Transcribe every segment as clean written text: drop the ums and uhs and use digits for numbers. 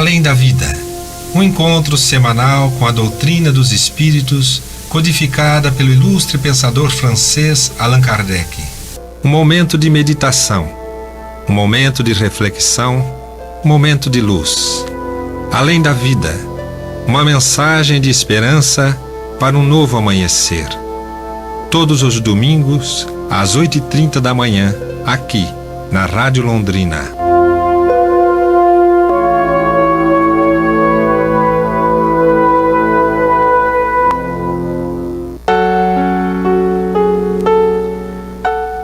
Além da Vida, um encontro semanal com a doutrina dos espíritos, codificada pelo ilustre pensador francês Allan Kardec. Um momento de meditação, um momento de reflexão, um momento de luz. Além da Vida, uma mensagem de esperança para um novo amanhecer. Todos os domingos, às 8h30 da manhã, aqui, na Rádio Londrina.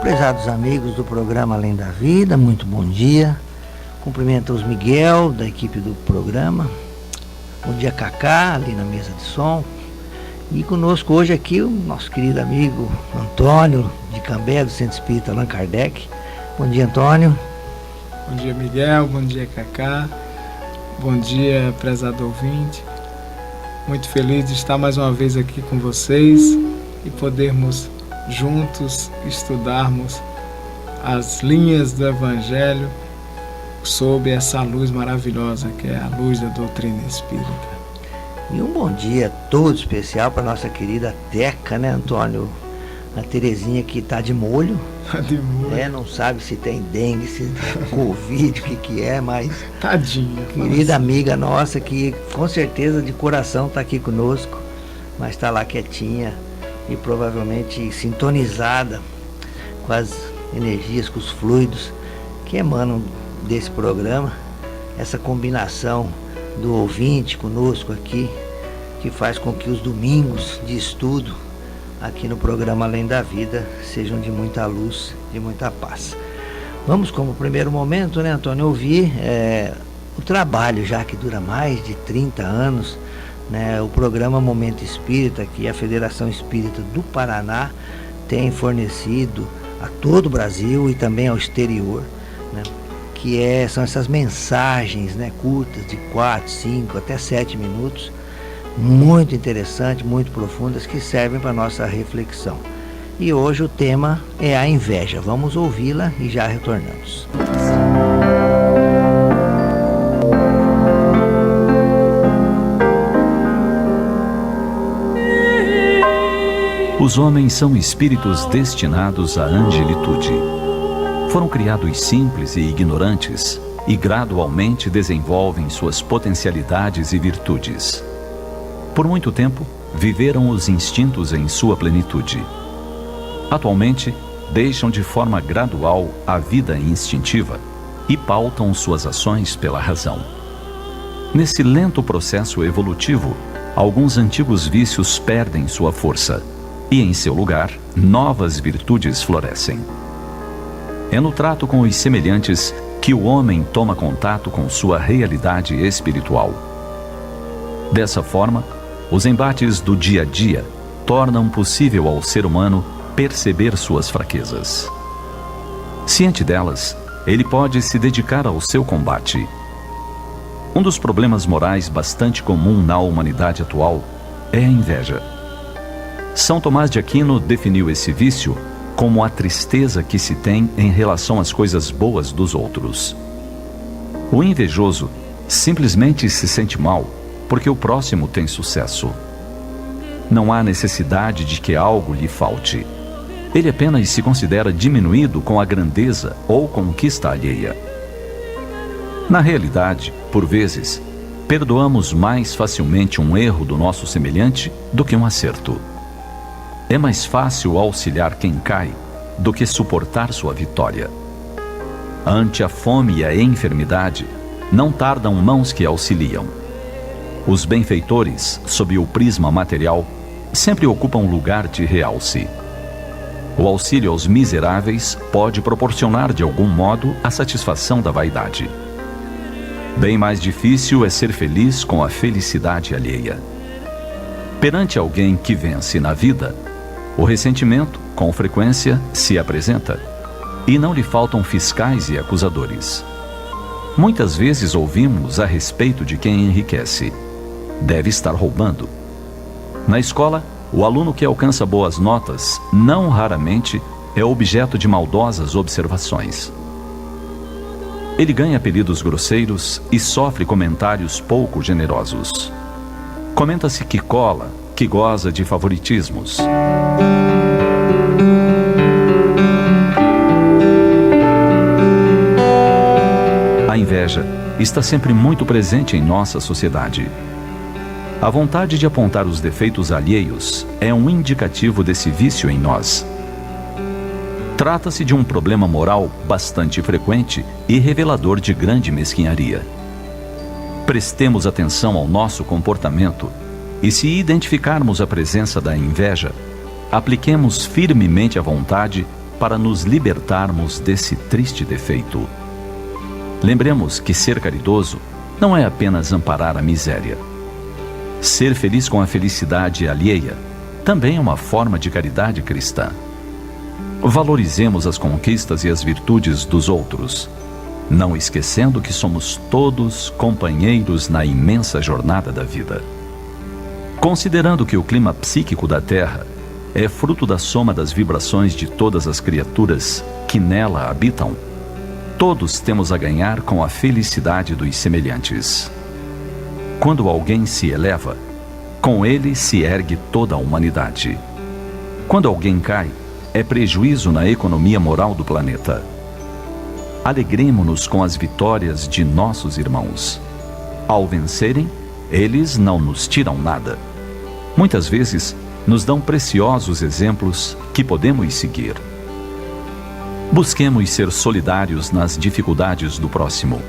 Prezados amigos do programa Além da Vida, muito bom dia. Cumprimento os Miguel, da equipe do programa. Bom dia, Cacá, ali na mesa de som. E conosco hoje aqui o nosso querido amigo Antônio, de Cambé, do Centro Espírita Allan Kardec. Bom dia, Antônio. Bom dia, Miguel. Bom dia, Cacá. Bom dia, prezado ouvinte. Muito feliz de estar mais uma vez aqui com vocês e podermos juntos estudarmos as linhas do Evangelho sob essa luz maravilhosa que é a luz da doutrina espírita. E um bom dia todo especial para nossa querida Teca, né, Antônio? A Terezinha que está de molho. De molho. Né? Não sabe se tem dengue, se tem Covid, o que é, mas... Tadinha. Querida amiga nossa que com certeza de coração está aqui conosco, mas está lá quietinha e provavelmente sintonizada com as energias, com os fluidos que emanam desse programa, essa combinação do ouvinte conosco aqui, que faz com que os domingos de estudo aqui no programa Além da Vida sejam de muita luz, de muita paz. Vamos, como primeiro momento, né, Antônio, ouvir o trabalho, já que dura mais de 30 anos, né, o programa Momento Espírita, que a Federação Espírita do Paraná tem fornecido a todo o Brasil e também ao exterior, né, que são essas mensagens, né, curtas de 4, 5, até 7 minutos, muito interessantes, muito profundas, que servem para a nossa reflexão. E hoje o tema é a inveja. Vamos ouvi-la e já retornamos. Os homens são espíritos destinados à angelitude. Foram criados simples e ignorantes e gradualmente desenvolvem suas potencialidades e virtudes. Por muito tempo, viveram os instintos em sua plenitude. Atualmente, deixam de forma gradual a vida instintiva e pautam suas ações pela razão. Nesse lento processo evolutivo, alguns antigos vícios perdem sua força e, em seu lugar, novas virtudes florescem. É no trato com os semelhantes que o homem toma contato com sua realidade espiritual. Dessa forma, os embates do dia a dia tornam possível ao ser humano perceber suas fraquezas. Ciente delas, ele pode se dedicar ao seu combate. Um dos problemas morais bastante comum na humanidade atual é a inveja. São Tomás de Aquino definiu esse vício como a tristeza que se tem em relação às coisas boas dos outros. O invejoso simplesmente se sente mal porque o próximo tem sucesso. Não há necessidade de que algo lhe falte. Ele apenas se considera diminuído com a grandeza ou conquista alheia. Na realidade, por vezes, perdoamos mais facilmente um erro do nosso semelhante do que um acerto. É mais fácil auxiliar quem cai do que suportar sua vitória. Ante a fome e a enfermidade, não tardam mãos que auxiliam. Os benfeitores, sob o prisma material, sempre ocupam lugar de realce. O auxílio aos miseráveis pode proporcionar de algum modo a satisfação da vaidade. Bem mais difícil é ser feliz com a felicidade alheia. Perante alguém que vence na vida, o ressentimento, com frequência, se apresenta, e não lhe faltam fiscais e acusadores. Muitas vezes ouvimos a respeito de quem enriquece. Deve estar roubando. Na escola, o aluno que alcança boas notas, não raramente, é objeto de maldosas observações. Ele ganha apelidos grosseiros e sofre comentários pouco generosos. Comenta-se que cola, que goza de favoritismos. A inveja está sempre muito presente em nossa sociedade. A vontade de apontar os defeitos alheios é um indicativo desse vício em nós. Trata-se de um problema moral bastante frequente e revelador de grande mesquinharia. Prestemos atenção ao nosso comportamento e, se identificarmos a presença da inveja, apliquemos firmemente a vontade para nos libertarmos desse triste defeito. Lembremos que ser caridoso não é apenas amparar a miséria. Ser feliz com a felicidade alheia também é uma forma de caridade cristã. Valorizemos as conquistas e as virtudes dos outros, não esquecendo que somos todos companheiros na imensa jornada da vida. Considerando que o clima psíquico da Terra é fruto da soma das vibrações de todas as criaturas que nela habitam, todos temos a ganhar com a felicidade dos semelhantes. Quando alguém se eleva, com ele se ergue toda a humanidade. Quando alguém cai, é prejuízo na economia moral do planeta. Alegremo-nos com as vitórias de nossos irmãos. Ao vencerem, eles não nos tiram nada. Muitas vezes, nos dão preciosos exemplos que podemos seguir. Busquemos ser solidários nas dificuldades do próximo,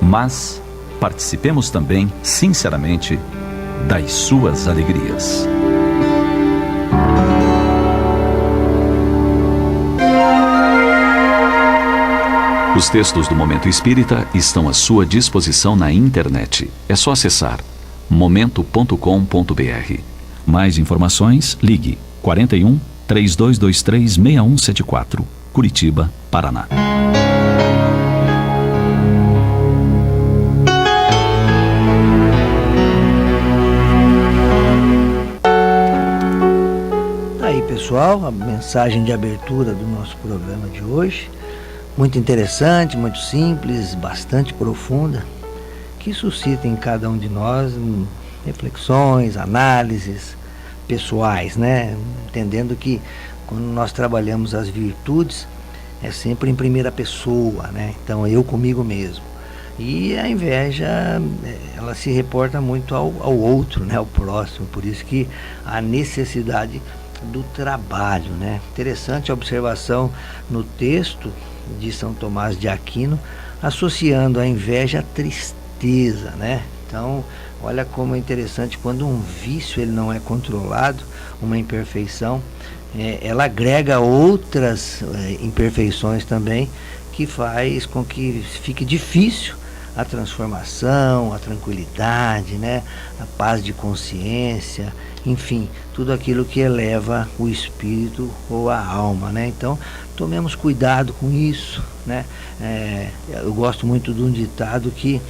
mas participemos também, sinceramente, das suas alegrias. Os textos do Momento Espírita estão à sua disposição na internet. É só acessar momento.com.br. Mais informações, ligue 41 3223 6174, Curitiba, Paraná. Aí, pessoal, a mensagem de abertura do nosso programa de hoje. Muito interessante, muito simples, bastante profunda, que suscita em cada um de nós reflexões, análises pessoais, né? Entendendo que quando nós trabalhamos as virtudes, é sempre em primeira pessoa, né? Então, eu comigo mesmo. E a inveja, ela se reporta muito ao outro, né? Ao próximo, por isso que a necessidade do trabalho, né? Interessante a observação no texto de São Tomás de Aquino, associando a inveja à tristeza, né? Então, olha como é interessante quando um vício ele não é controlado, uma imperfeição, ela agrega outras imperfeições também, que faz com que fique difícil a transformação, a tranquilidade, né? A paz de consciência, enfim, tudo aquilo que eleva o espírito ou a alma, né? Então, tomemos cuidado com isso, né? Eu gosto muito de um ditado que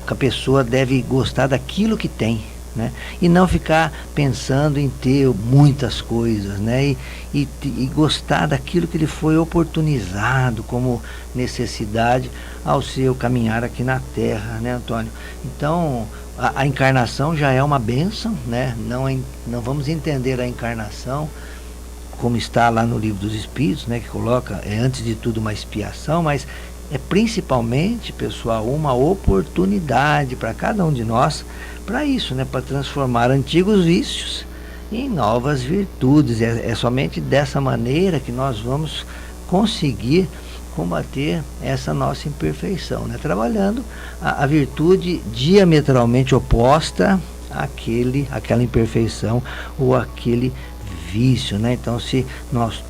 a pessoa deve gostar daquilo que tem, né? E não ficar pensando em ter muitas coisas, né? E gostar daquilo que lhe foi oportunizado como necessidade ao seu caminhar aqui na Terra, né, Antônio? Então, a encarnação já é uma bênção, né? Não vamos entender a encarnação como está lá no Livro dos Espíritos, né, que coloca, antes de tudo uma expiação, mas é principalmente, pessoal, uma oportunidade para cada um de nós, para isso, né, para transformar antigos vícios em novas virtudes. É somente dessa maneira que nós vamos conseguir combater essa nossa imperfeição, né, trabalhando a virtude diametralmente oposta àquela imperfeição ou aquele vício, né? Então, se nós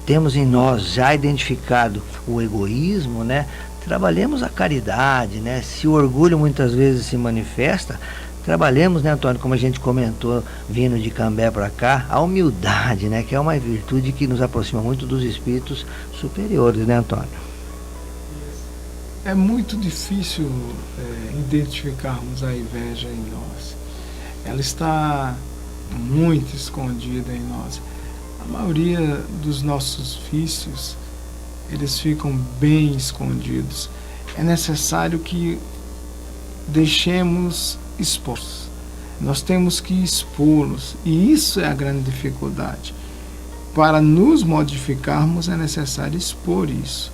temos em nós já identificado o egoísmo, né? Trabalhemos a caridade, né? Se o orgulho muitas vezes se manifesta, trabalhemos, né, Antônio, como a gente comentou vindo de Cambé para cá, a humildade, né? Que é uma virtude que nos aproxima muito dos espíritos superiores, né, Antônio? É muito difícil identificarmos a inveja em nós. Ela está muito escondida em nós. A maioria dos nossos vícios eles ficam bem escondidos. É necessário que deixemos expostos. Nós temos que expô-los, e isso é a grande dificuldade. Para nos modificarmos é necessário expor isso.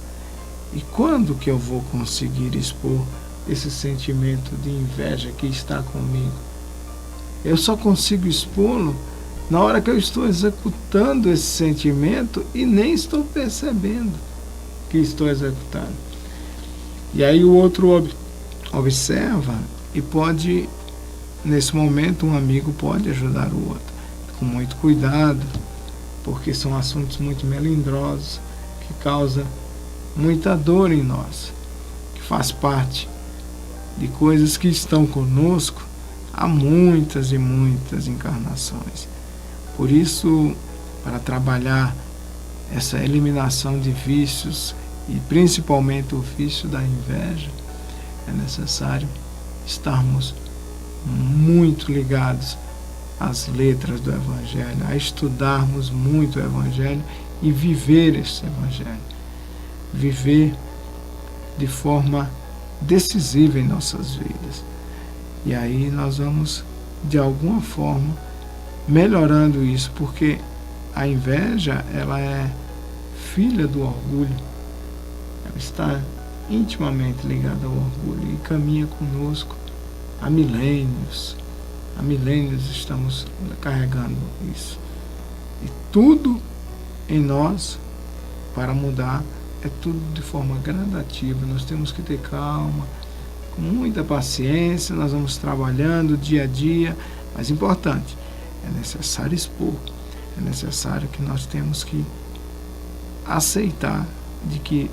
E quando que eu vou conseguir expor esse sentimento de inveja que está comigo? Eu só consigo expô-lo na hora que eu estou executando esse sentimento e nem estou percebendo que estou executando. E aí o outro observa e pode, nesse momento, um amigo pode ajudar o outro, com muito cuidado, porque são assuntos muito melindrosos, que causam muita dor em nós, que faz parte de coisas que estão conosco há muitas e muitas encarnações. Por isso, para trabalhar essa eliminação de vícios, e principalmente o vício da inveja, é necessário estarmos muito ligados às letras do Evangelho, a estudarmos muito o Evangelho e viver esse Evangelho. Viver de forma decisiva em nossas vidas. E aí nós vamos, de alguma forma, melhorando isso, porque a inveja, ela é filha do orgulho. Ela está intimamente ligada ao orgulho e caminha conosco há milênios. Há milênios estamos carregando isso. E tudo em nós, para mudar, é tudo de forma gradativa. Nós temos que ter calma, com muita paciência, nós vamos trabalhando dia a dia, mas importante, é necessário expor, é necessário que nós temos que aceitar de que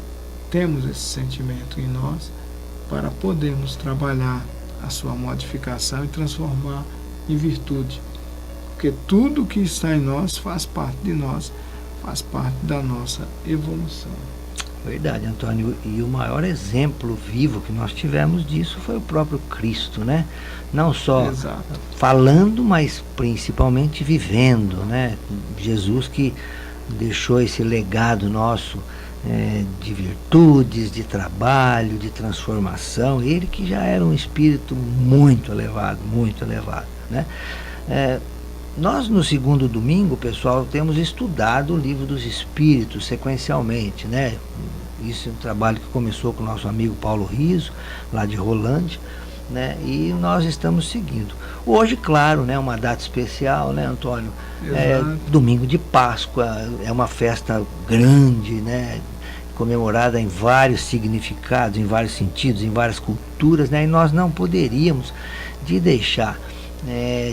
temos esse sentimento em nós para podermos trabalhar a sua modificação e transformar em virtude. Porque tudo que está em nós faz parte de nós, faz parte da nossa evolução. Verdade, Antônio. E o maior exemplo vivo que nós tivemos disso foi o próprio Cristo, né? Não só Exato. falando, mas principalmente vivendo, né? Jesus que deixou esse legado nosso de virtudes, de trabalho, de transformação. Ele que já era um espírito muito elevado, né? Nós no segundo domingo, pessoal, temos estudado o Livro dos Espíritos sequencialmente, né? Isso é um trabalho que começou com o nosso amigo Paulo Riso, lá de Rolândia, né? E nós estamos seguindo. Hoje, claro, né, uma data especial, né, Antônio? Domingo de Páscoa, é uma festa grande, né? Comemorada em vários significados, em vários sentidos, em várias culturas, né? E nós não poderíamos de deixar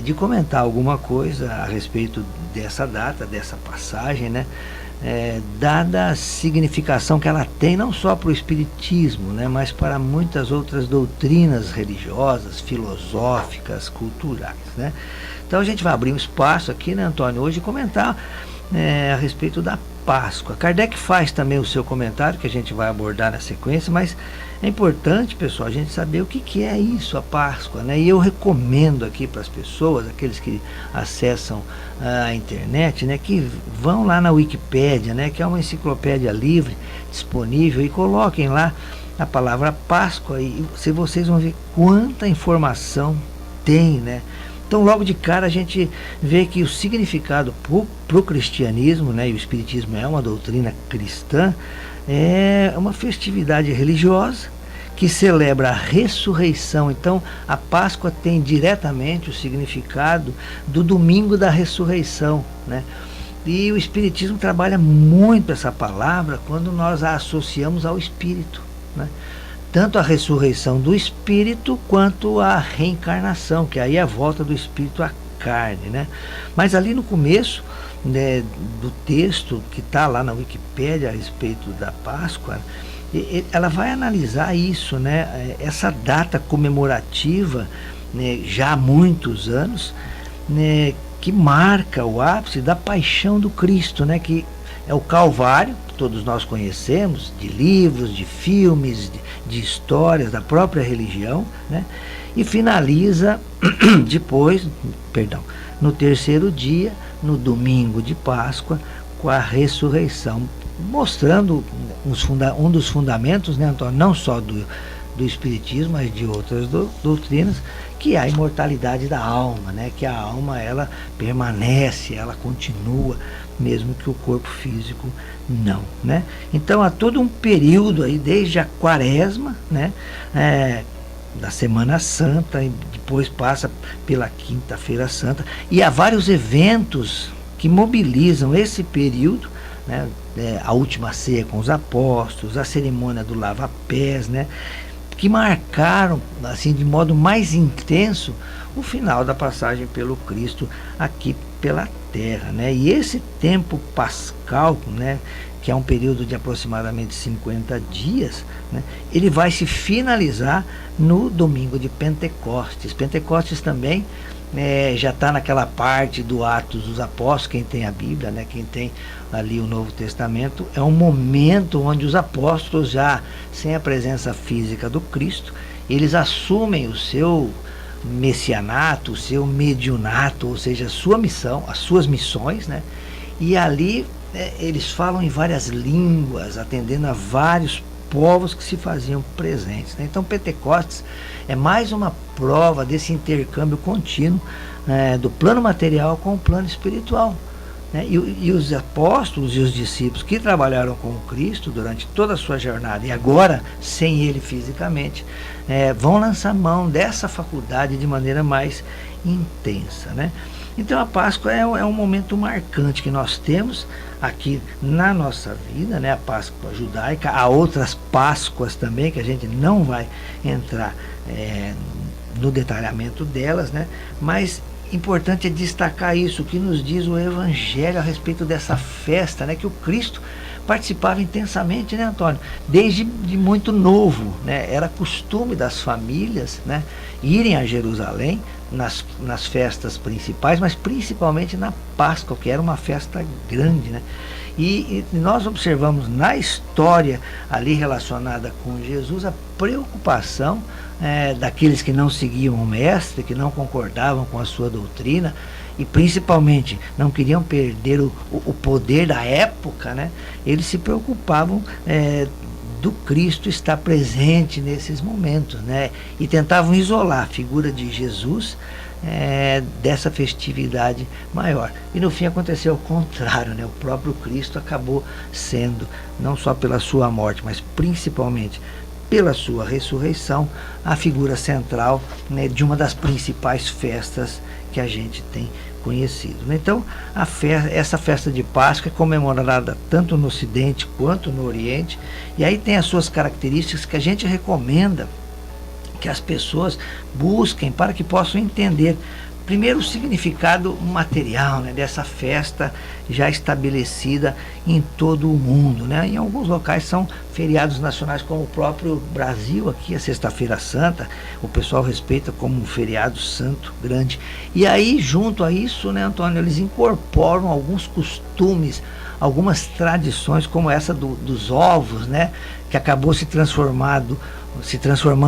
de comentar alguma coisa a respeito dessa data, dessa passagem, né? Dada a significação que ela tem não só para o Espiritismo, né? Mas para muitas outras doutrinas religiosas, filosóficas, culturais, né? Então a gente vai abrir um espaço aqui, né, Antônio, hoje comentar a respeito da Páscoa. Kardec faz também o seu comentário, que a gente vai abordar na sequência, mas é importante, pessoal, a gente saber o que é isso, a Páscoa, né? E eu recomendo aqui para as pessoas, aqueles que acessam a internet, né, que vão lá na Wikipédia, né, que é uma enciclopédia livre, disponível, e coloquem lá a palavra Páscoa e se vocês vão ver quanta informação tem, né? Então, logo de cara, a gente vê que o significado para o cristianismo, né, e o Espiritismo é uma doutrina cristã, é uma festividade religiosa que celebra a ressurreição. Então, a Páscoa tem diretamente o significado do domingo da ressurreição, né? E o Espiritismo trabalha muito essa palavra quando nós a associamos ao Espírito, né? Tanto a ressurreição do Espírito quanto a reencarnação, que aí é a volta do Espírito à carne, né? Mas ali no começo, né, do texto que está lá na Wikipédia a respeito da Páscoa, ela vai analisar isso, né? Essa data comemorativa, né, já há muitos anos, né, que marca o ápice da paixão do Cristo, né, que é o Calvário, que todos nós conhecemos, de livros, de filmes, de histórias da própria religião, né, e finaliza depois, no terceiro dia, no domingo de Páscoa, com a ressurreição, mostrando um dos fundamentos, né, Antônio, não só do Espiritismo, mas de outras doutrinas, que é a imortalidade da alma, né? Que a alma, ela permanece, ela continua, mesmo que o corpo físico não, né? Então há todo um período aí, desde a Quaresma, né? Da Semana Santa, e depois passa pela Quinta-feira Santa, e há vários eventos que mobilizam esse período, né? A última ceia com os apóstolos, a cerimônia do lava-pés, né? Que marcaram, assim, de modo mais intenso o final da passagem pelo Cristo aqui pela Terra, né? E esse tempo pascal, né, que é um período de aproximadamente 50 dias, né, ele vai se finalizar no domingo de Pentecostes. Pentecostes também já está naquela parte do Atos dos Apóstolos, quem tem a Bíblia, né, quem tem ali o Novo Testamento, é um momento onde os apóstolos, já sem a presença física do Cristo, eles assumem o seu messianato, o seu mediunato, ou seja, a sua missão, as suas missões, né? E ali eles falam em várias línguas, atendendo a vários povos que se faziam presentes, né? Então Pentecostes é mais uma prova desse intercâmbio contínuo, do plano material com o plano espiritual, né? E os apóstolos e os discípulos que trabalharam com o Cristo durante toda a sua jornada, e agora sem ele fisicamente, vão lançar mão dessa faculdade de maneira mais intensa, né? Então a Páscoa é um momento marcante que nós temos aqui na nossa vida, né? A Páscoa judaica, há outras Páscoas também que a gente não vai entrar no detalhamento delas, né? Mas importante é destacar isso, que nos diz o Evangelho a respeito dessa festa, né? Que o Cristo participava intensamente, né, Antônio? Desde de muito novo, né? Era costume das famílias, né, irem a Jerusalém nas festas principais, mas principalmente na Páscoa, que era uma festa grande, né? E nós observamos na história ali relacionada com Jesus a preocupação daqueles que não seguiam o mestre, que não concordavam com a sua doutrina, e principalmente não queriam perder o poder da época, né? Eles se preocupavam do Cristo estar presente nesses momentos, né? E tentavam isolar a figura de Jesus dessa festividade maior. E no fim aconteceu o contrário, né? O próprio Cristo acabou sendo, não só pela sua morte, mas principalmente pela sua ressurreição, a figura central, né, de uma das principais festas que a gente tem conhecido. Então, essa festa de Páscoa é comemorada tanto no Ocidente quanto no Oriente, e aí tem as suas características que a gente recomenda que as pessoas busquem para que possam entender, primeiro, o significado material, né, dessa festa já estabelecida em todo o mundo, né? Em alguns locais são feriados nacionais, como o próprio Brasil, aqui a Sexta-feira Santa, o pessoal respeita como um feriado santo grande. E aí, junto a isso, né, Antônio, eles incorporam alguns costumes, algumas tradições, como essa dos ovos, né, que acabou se transformando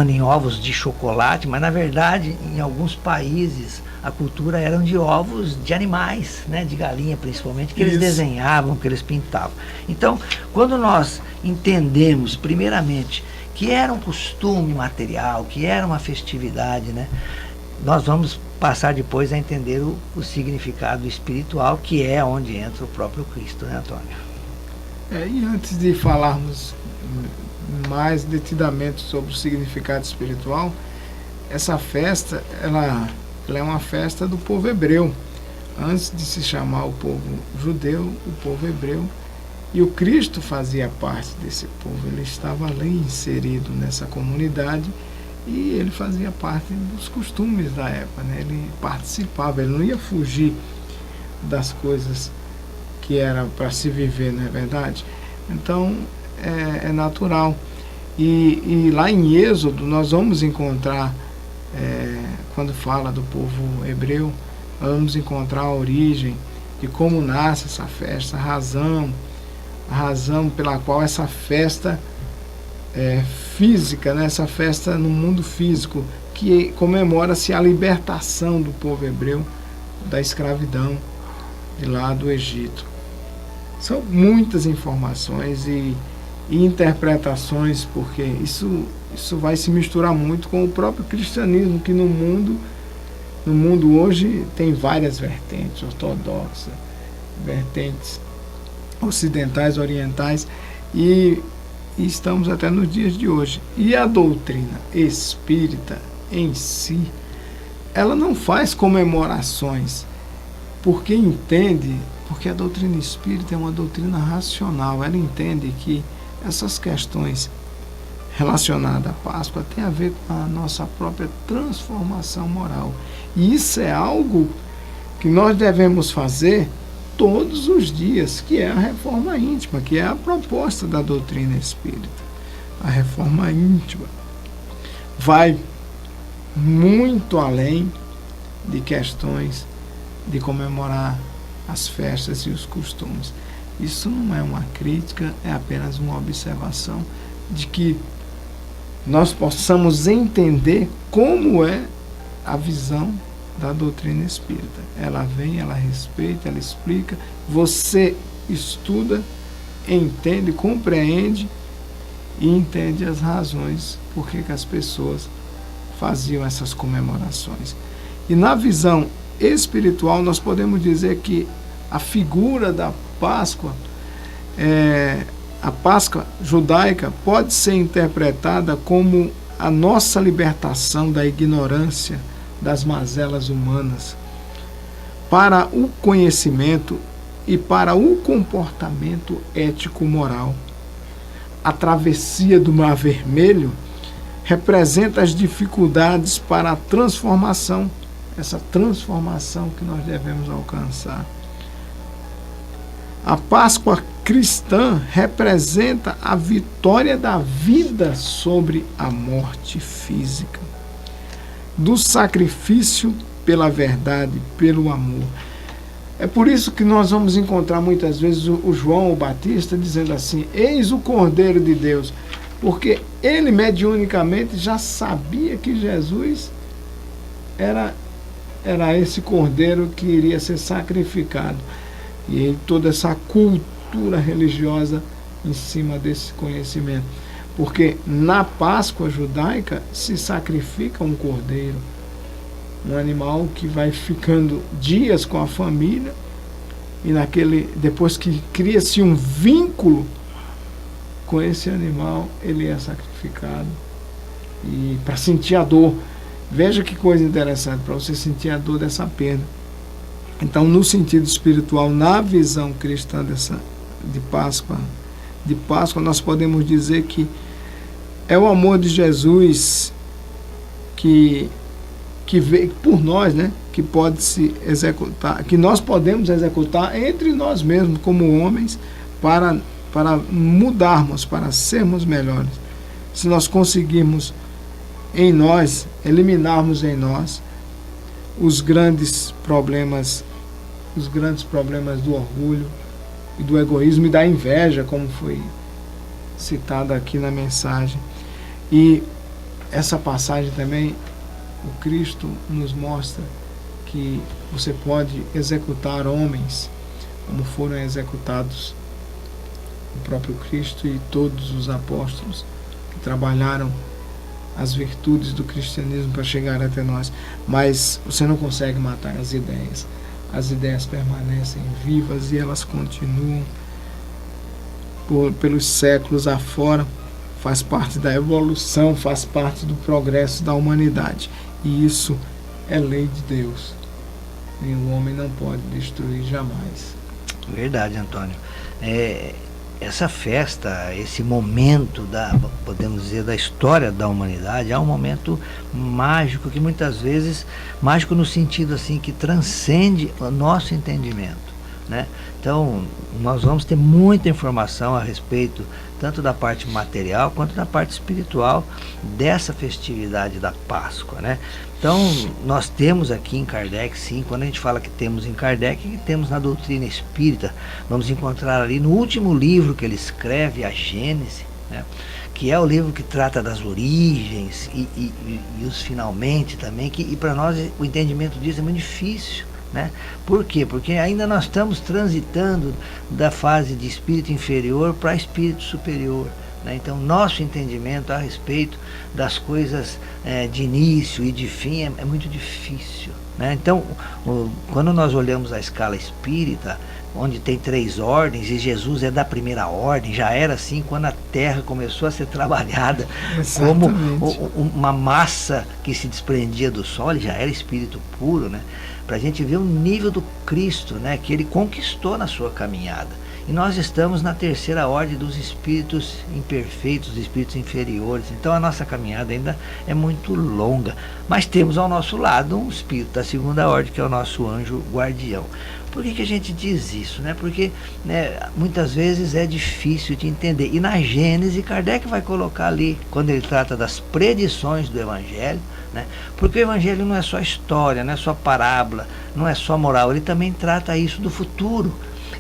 em ovos de chocolate, mas na verdade em alguns países a cultura era de ovos de animais, né, de galinha principalmente, que eles desenhavam, que eles pintavam. Então, quando nós entendemos primeiramente que era um costume material, que era uma festividade, né, nós vamos passar depois a entender o significado espiritual, que é onde entra o próprio Cristo, né, Antônio? E antes de falarmos mais detidamente sobre o significado espiritual, essa festa, ela é uma festa do povo hebreu. Antes de se chamar o povo judeu, o povo hebreu, e o Cristo fazia parte desse povo. Ele estava ali inserido nessa comunidade e ele fazia parte dos costumes da época, né? Ele participava, ele não ia fugir das coisas que era para se viver, não é verdade? Então é natural. E lá em Êxodo nós vamos encontrar, quando fala do povo hebreu, nós vamos encontrar a origem de como nasce essa festa, a razão pela qual essa festa física, né? Essa festa no mundo físico, que comemora-se a libertação do povo hebreu da escravidão de lá do Egito. São muitas informações e e interpretações, porque isso vai se misturar muito com o próprio cristianismo, que no mundo hoje tem várias vertentes ortodoxas, vertentes ocidentais, orientais, e estamos até nos dias de hoje. E a doutrina espírita em si, ela não faz comemorações, porque a doutrina espírita é uma doutrina racional. Ela entende que essas questões relacionadas à Páscoa têm a ver com a nossa própria transformação moral. E isso é algo que nós devemos fazer todos os dias, que é a reforma íntima, que é a proposta da doutrina espírita. A reforma íntima vai muito além de questões de comemorar as festas e os costumes. Isso não é uma crítica, é apenas uma observação de que nós possamos entender como é a visão da doutrina espírita. Ela vem, ela respeita, ela explica, você estuda, entende, compreende e entende as razões por que as pessoas faziam essas comemorações. E na visão espiritual, nós podemos dizer que a figura da Páscoa, a Páscoa judaica, pode ser interpretada como a nossa libertação da ignorância, das mazelas humanas, para o conhecimento e para o comportamento ético-moral. A travessia do Mar Vermelho representa as dificuldades para a transformação, essa transformação que nós devemos alcançar. A Páscoa cristã representa a vitória da vida sobre a morte física, do sacrifício pela verdade, pelo amor. É por isso que nós vamos encontrar muitas vezes o João o Batista dizendo assim: eis o Cordeiro de Deus, porque ele mediunicamente já sabia que Jesus era esse Cordeiro que iria ser sacrificado. E toda essa cultura religiosa em cima desse conhecimento. Porque na Páscoa judaica se sacrifica um cordeiro, um animal que vai ficando dias com a família, e depois que cria-se um vínculo com esse animal, ele é sacrificado. E para sentir a dor, veja que coisa interessante, para você sentir a dor dessa perda. Então, no sentido espiritual, na visão cristã de Páscoa, nós podemos dizer que é o amor de Jesus que veio por nós, né? Que pode se executar, que nós podemos executar entre nós mesmos como homens para mudarmos, para sermos melhores. Se nós conseguirmos em nós, eliminarmos em nós os grandes problemas do orgulho e do egoísmo e da inveja, como foi citado aqui na mensagem. E essa passagem também, o Cristo nos mostra que você pode executar homens como foram executados o próprio Cristo e todos os apóstolos que trabalharam as virtudes do cristianismo para chegar até nós. Mas você não consegue matar as ideias. As ideias permanecem vivas e elas continuam pelos séculos afora. Faz parte da evolução, faz parte do progresso da humanidade. E isso é lei de Deus. E o homem não pode destruir jamais. Verdade, Antônio. Essa festa, esse momento podemos dizer, da história da humanidade, é um momento mágico, que muitas vezes, mágico no sentido assim, que transcende o nosso entendimento, né? Então, nós vamos ter muita informação a respeito tanto da parte material quanto da parte espiritual dessa festividade da Páscoa, né? Então, nós temos aqui em Kardec, sim, quando a gente fala que temos em Kardec, que temos na doutrina espírita, vamos encontrar ali no último livro que ele escreve, a Gênese, né? Que é o livro que trata das origens e os finalmente também, e para nós o entendimento disso é muito difícil, né? Por quê? Porque ainda nós estamos transitando da fase de espírito inferior para espírito superior, né? Então, nosso entendimento a respeito das coisas de início e de fim é muito difícil, né? Então, quando nós olhamos a escala espírita, onde tem 3 ordens, e Jesus é da primeira ordem, já era assim quando a Terra começou a ser trabalhada como uma massa que se desprendia do Sol, ele já era espírito puro, né? Para a gente ver o nível do Cristo, né? Que ele conquistou na sua caminhada. E nós estamos na 3ª ordem dos espíritos imperfeitos, dos espíritos inferiores. Então a nossa caminhada ainda é muito longa. Mas temos ao nosso lado um espírito da 2ª ordem, que é o nosso anjo guardião. Por que a gente diz isso, né? Porque, né, muitas vezes é difícil de entender. E na Gênesis, Kardec vai colocar ali, quando ele trata das predições do Evangelho, né? Porque o Evangelho não é só história, não é só parábola, não é só moral, ele também trata isso do futuro.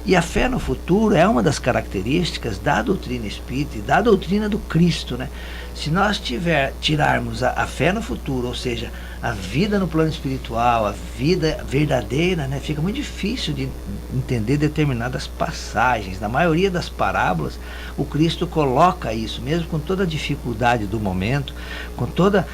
E a fé no futuro é uma das características da doutrina espírita e da doutrina do Cristo, né? Se nós tirarmos a fé no futuro, ou seja, a vida no plano espiritual, a vida verdadeira, né, fica muito difícil de entender determinadas passagens. Na maioria das parábolas, o Cristo coloca isso, mesmo com toda a dificuldade do momento, com toda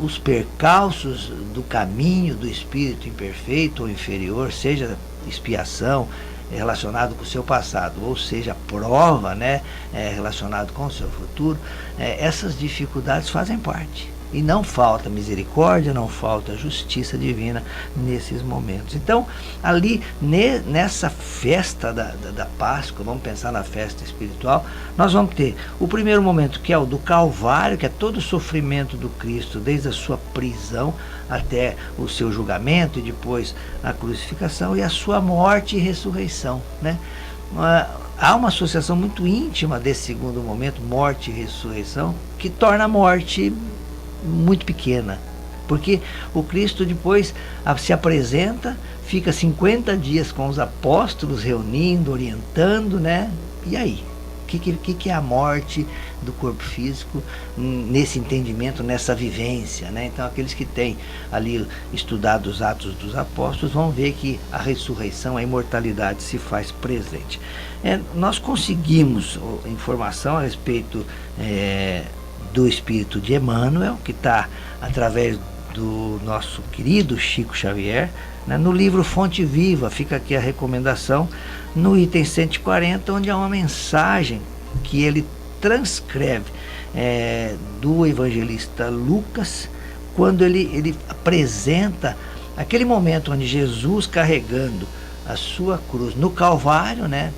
os percalços do caminho do espírito imperfeito ou inferior, seja expiação relacionado com o seu passado, ou seja, prova, né, relacionado com o seu futuro, essas dificuldades fazem parte. E não falta misericórdia, não falta justiça divina nesses momentos. Então, ali, nessa festa da Páscoa, vamos pensar na festa espiritual, nós vamos ter o primeiro momento, que é o do Calvário, que é todo o sofrimento do Cristo, desde a sua prisão até o seu julgamento e depois a crucificação e a sua morte e ressurreição, né? Há uma associação muito íntima desse segundo momento, morte e ressurreição, que torna a morte muito pequena, porque o Cristo depois se apresenta, fica 50 dias com os apóstolos reunindo, orientando, né? E aí? O que é a morte do corpo físico nesse entendimento, nessa vivência, né? Então, aqueles que têm ali estudado os Atos dos Apóstolos vão ver que a ressurreição, a imortalidade se faz presente. Nós conseguimos informação a respeito do espírito de Emmanuel, que está através do nosso querido Chico Xavier, né, no livro Fonte Viva. Fica aqui a recomendação, no item 140, onde há uma mensagem que ele transcreve do evangelista Lucas, quando ele apresenta aquele momento onde Jesus, carregando a sua cruz no Calvário, né,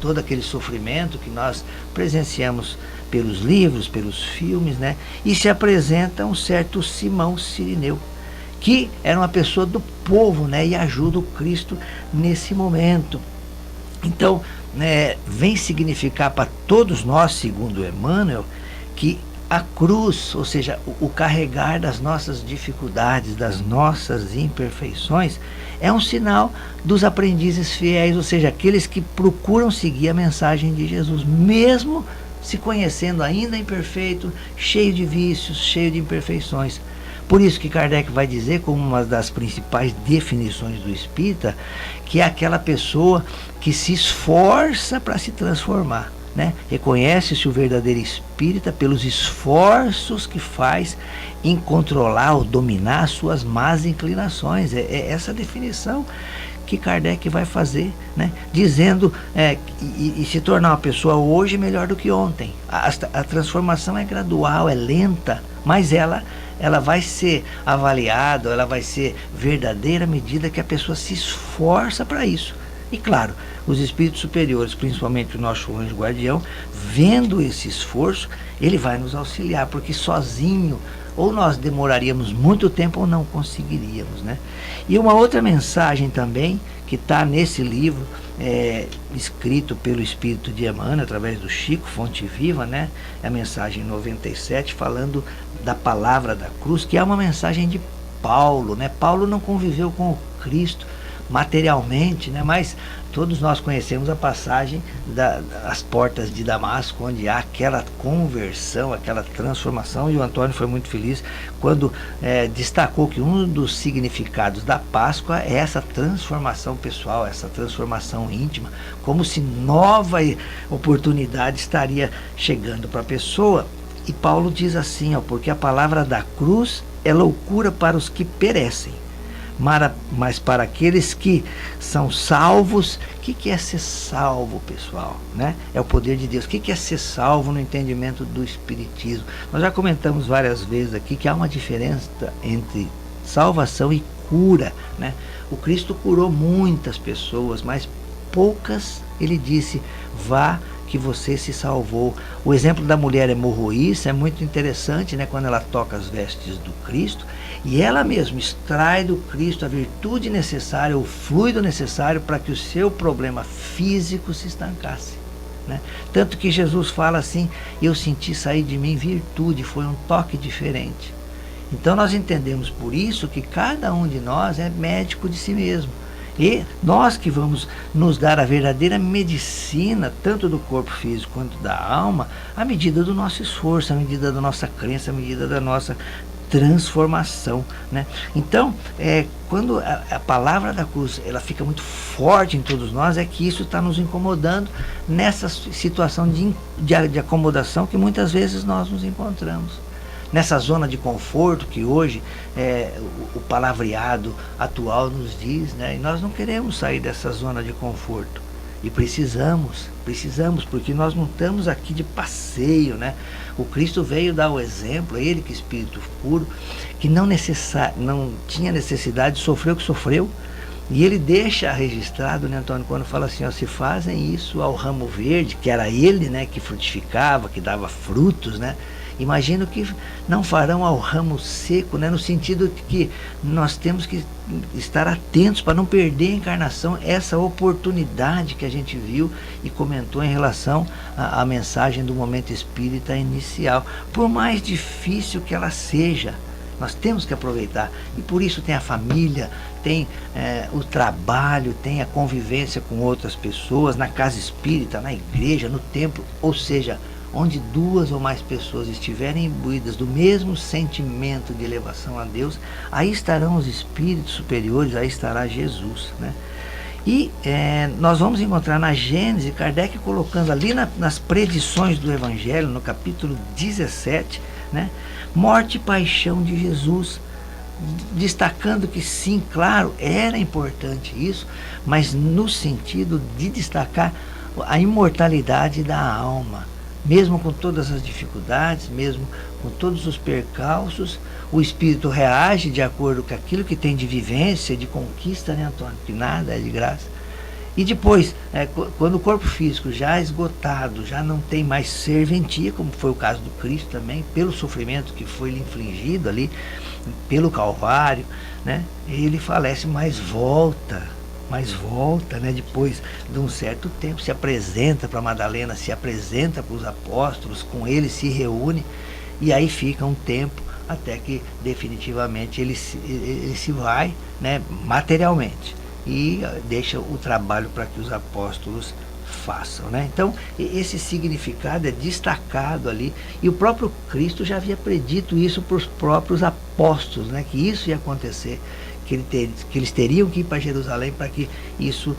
todo aquele sofrimento que nós presenciamos pelos livros, pelos filmes, né? E se apresenta um certo Simão Cirineu, que era uma pessoa do povo, né? E ajuda o Cristo nesse momento. Então, né, vem significar para todos nós, segundo Emmanuel, que a cruz, ou seja, o carregar das nossas dificuldades, das nossas imperfeições, é um sinal dos aprendizes fiéis, ou seja, aqueles que procuram seguir a mensagem de Jesus, mesmo se conhecendo ainda imperfeito, cheio de vícios, cheio de imperfeições. Por isso que Kardec vai dizer, como uma das principais definições do espírita, que é aquela pessoa que se esforça para se transformar, né? Reconhece-se o verdadeiro espírita pelos esforços que faz em controlar ou dominar as suas más inclinações. É essa definição que Kardec vai fazer, né? Dizendo e se tornar uma pessoa hoje melhor do que ontem. A transformação é gradual, é lenta, mas ela vai ser avaliada, ela vai ser verdadeira à medida que a pessoa se esforça para isso. E claro, os espíritos superiores, principalmente o nosso anjo guardião, vendo esse esforço, ele vai nos auxiliar, porque sozinho ou nós demoraríamos muito tempo ou não conseguiríamos, né? E uma outra mensagem também, que está nesse livro, escrito pelo espírito de Emmanuel, através do Chico, Fonte Viva, né? É a mensagem 97, falando da palavra da cruz, que é uma mensagem de Paulo, né? Paulo não conviveu com o Cristo, materialmente, né? Mas todos nós conhecemos a passagem das portas de Damasco, onde há aquela conversão, aquela transformação, e o Antônio foi muito feliz quando destacou que um dos significados da Páscoa é essa transformação pessoal, essa transformação íntima, como se nova oportunidade estaria chegando para a pessoa. E Paulo diz assim, porque a palavra da cruz é loucura para os que perecem, mas para aqueles que são salvos. O que é ser salvo, pessoal? Né? É o poder de Deus. O que é ser salvo no entendimento do Espiritismo? Nós já comentamos várias vezes aqui que há uma diferença entre salvação e cura. Né? O Cristo curou muitas pessoas, mas poucas, ele disse, vá que você se salvou. O exemplo da mulher hemorroíça é muito interessante, né? Quando ela toca as vestes do Cristo, e ela mesma extrai do Cristo a virtude necessária, o fluido necessário para que o seu problema físico se estancasse. Né? Tanto que Jesus fala assim, eu senti sair de mim virtude, foi um toque diferente. Então nós entendemos por isso que cada um de nós é médico de si mesmo. E nós que vamos nos dar a verdadeira medicina, tanto do corpo físico quanto da alma, à medida do nosso esforço, à medida da nossa crença, à medida da nossa transformação. Né? Então, quando a palavra da cruz ela fica muito forte em todos nós, é que isso está nos incomodando nessa situação de acomodação que muitas vezes nós nos encontramos. Nessa zona de conforto que hoje o palavreado atual nos diz, né? E nós não queremos sair dessa zona de conforto. E precisamos, porque nós não estamos aqui de passeio, né? O Cristo veio dar o exemplo, ele que é espírito puro, que não tinha necessidade, sofreu o que sofreu. E ele deixa registrado, né, Antônio, quando fala assim, se fazem isso ao ramo verde, que era ele, né, que frutificava, que dava frutos, né? Imagino que não farão ao ramo seco, né? No sentido de que nós temos que estar atentos para não perder a encarnação, essa oportunidade que a gente viu e comentou em relação à mensagem do momento espírita inicial. Por mais difícil que ela seja, nós temos que aproveitar. E por isso tem a família, tem o trabalho, tem a convivência com outras pessoas, na casa espírita, na igreja, no templo, ou seja, onde duas ou mais pessoas estiverem imbuídas do mesmo sentimento de elevação a Deus, aí estarão os espíritos superiores, aí estará Jesus, né? E nós vamos encontrar na Gênesis, Kardec colocando ali nas predições do Evangelho, no capítulo 17, né? Morte e paixão de Jesus, destacando que sim, claro, era importante isso, mas no sentido de destacar a imortalidade da alma. Mesmo com todas as dificuldades, mesmo com todos os percalços, o espírito reage de acordo com aquilo que tem de vivência, de conquista, né, Antônio? Que nada é de graça. E depois, quando o corpo físico já esgotado, já não tem mais serventia, como foi o caso do Cristo também, pelo sofrimento que foi lhe infligido ali, pelo Calvário, né, ele falece, mas volta, né, depois de um certo tempo, se apresenta para Madalena, se apresenta para os apóstolos, com ele se reúne, e aí fica um tempo até que definitivamente ele se vai, né, materialmente, e deixa o trabalho para que os apóstolos façam, né? Então esse significado é destacado ali, e o próprio Cristo já havia predito isso para os próprios apóstolos, né, que isso ia acontecer, que eles teriam que ir para Jerusalém para que isso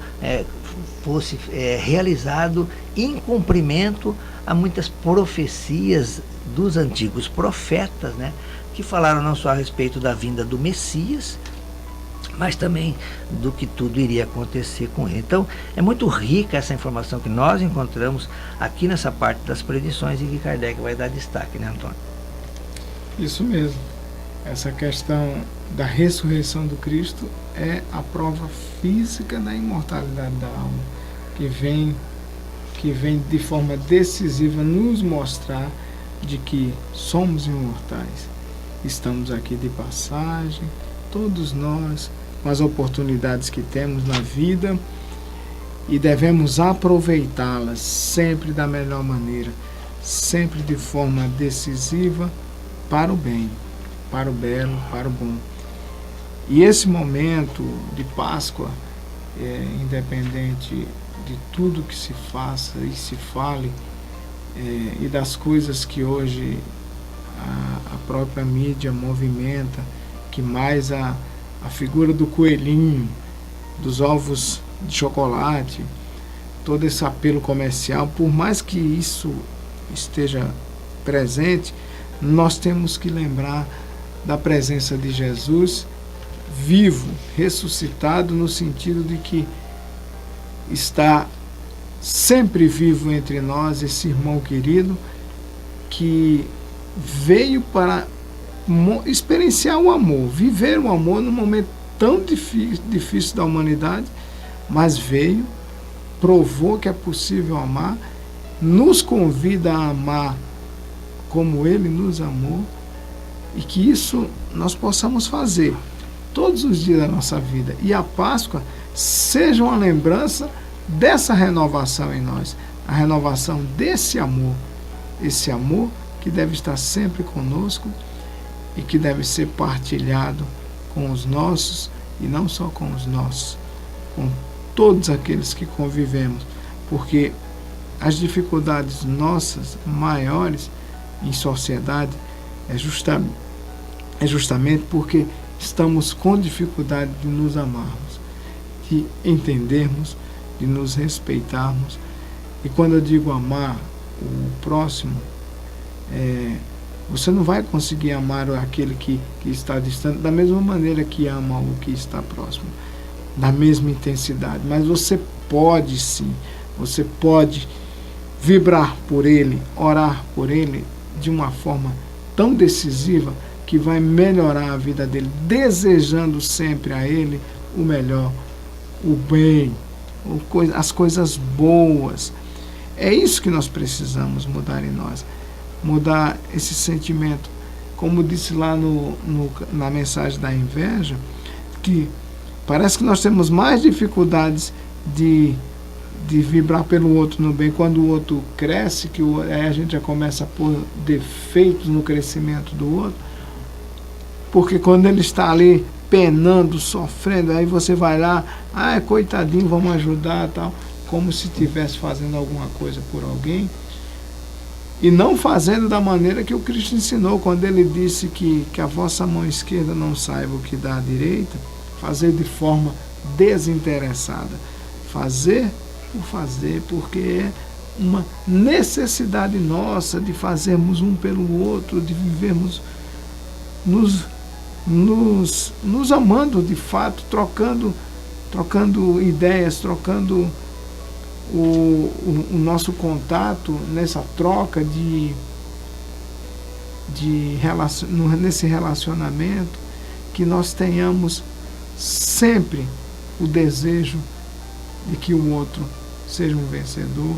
fosse realizado em cumprimento a muitas profecias dos antigos profetas, né, que falaram não só a respeito da vinda do Messias, mas também do que tudo iria acontecer com ele. Então é muito rica essa informação que nós encontramos aqui nessa parte das predições, e que Kardec vai dar destaque, né, Antônio? Isso mesmo. Essa questão da ressurreição do Cristo é a prova física da imortalidade da alma, que vem de forma decisiva nos mostrar de que somos imortais. Estamos aqui de passagem, todos nós, com as oportunidades que temos na vida, e devemos aproveitá-las sempre da melhor maneira, sempre de forma decisiva para o bem, para o belo, para o bom. E esse momento de Páscoa independente de tudo que se faça e se fale, e das coisas que hoje a própria mídia movimenta, que mais a figura do coelhinho, dos ovos de chocolate, todo esse apelo comercial, por mais que isso esteja presente, nós temos que lembrar da presença de Jesus vivo, ressuscitado, no sentido de que está sempre vivo entre nós, esse irmão querido que veio para experienciar o amor, viver o amor num momento tão difícil da humanidade, mas veio, provou que é possível amar, nos convida a amar como Ele nos amou, e que isso nós possamos fazer todos os dias da nossa vida. E a Páscoa seja uma lembrança dessa renovação em nós, a renovação desse amor, esse amor que deve estar sempre conosco e que deve ser partilhado com os nossos, e não só com os nossos, com todos aqueles que convivemos, porque as dificuldades nossas maiores em sociedade é justamente porque estamos com dificuldade de nos amarmos, de entendermos, de nos respeitarmos. E quando eu digo amar o próximo, você não vai conseguir amar aquele que está distante da mesma maneira que ama o que está próximo, da mesma intensidade, mas você pode sim, você pode vibrar por ele, orar por ele de uma forma tão decisiva que vai melhorar a vida dele, desejando sempre a ele o melhor, o bem, as coisas boas. É isso que nós precisamos mudar em nós, mudar esse sentimento, como disse lá na mensagem da inveja, que parece que nós temos mais dificuldades de vibrar pelo outro no bem quando o outro cresce, que aí a gente já começa a pôr defeitos no crescimento do outro, porque quando ele está ali penando, sofrendo, aí você vai lá, coitadinho, vamos ajudar, tal, como se estivesse fazendo alguma coisa por alguém, e não fazendo da maneira que o Cristo ensinou, quando ele disse que a vossa mão esquerda não saiba o que dá à direita, fazer de forma desinteressada, fazer por fazer, porque é uma necessidade nossa de fazermos um pelo outro, de vivermos nos amando de fato, trocando ideias, trocando o nosso contato nessa troca nesse relacionamento, que nós tenhamos sempre o desejo de que o outro seja um vencedor,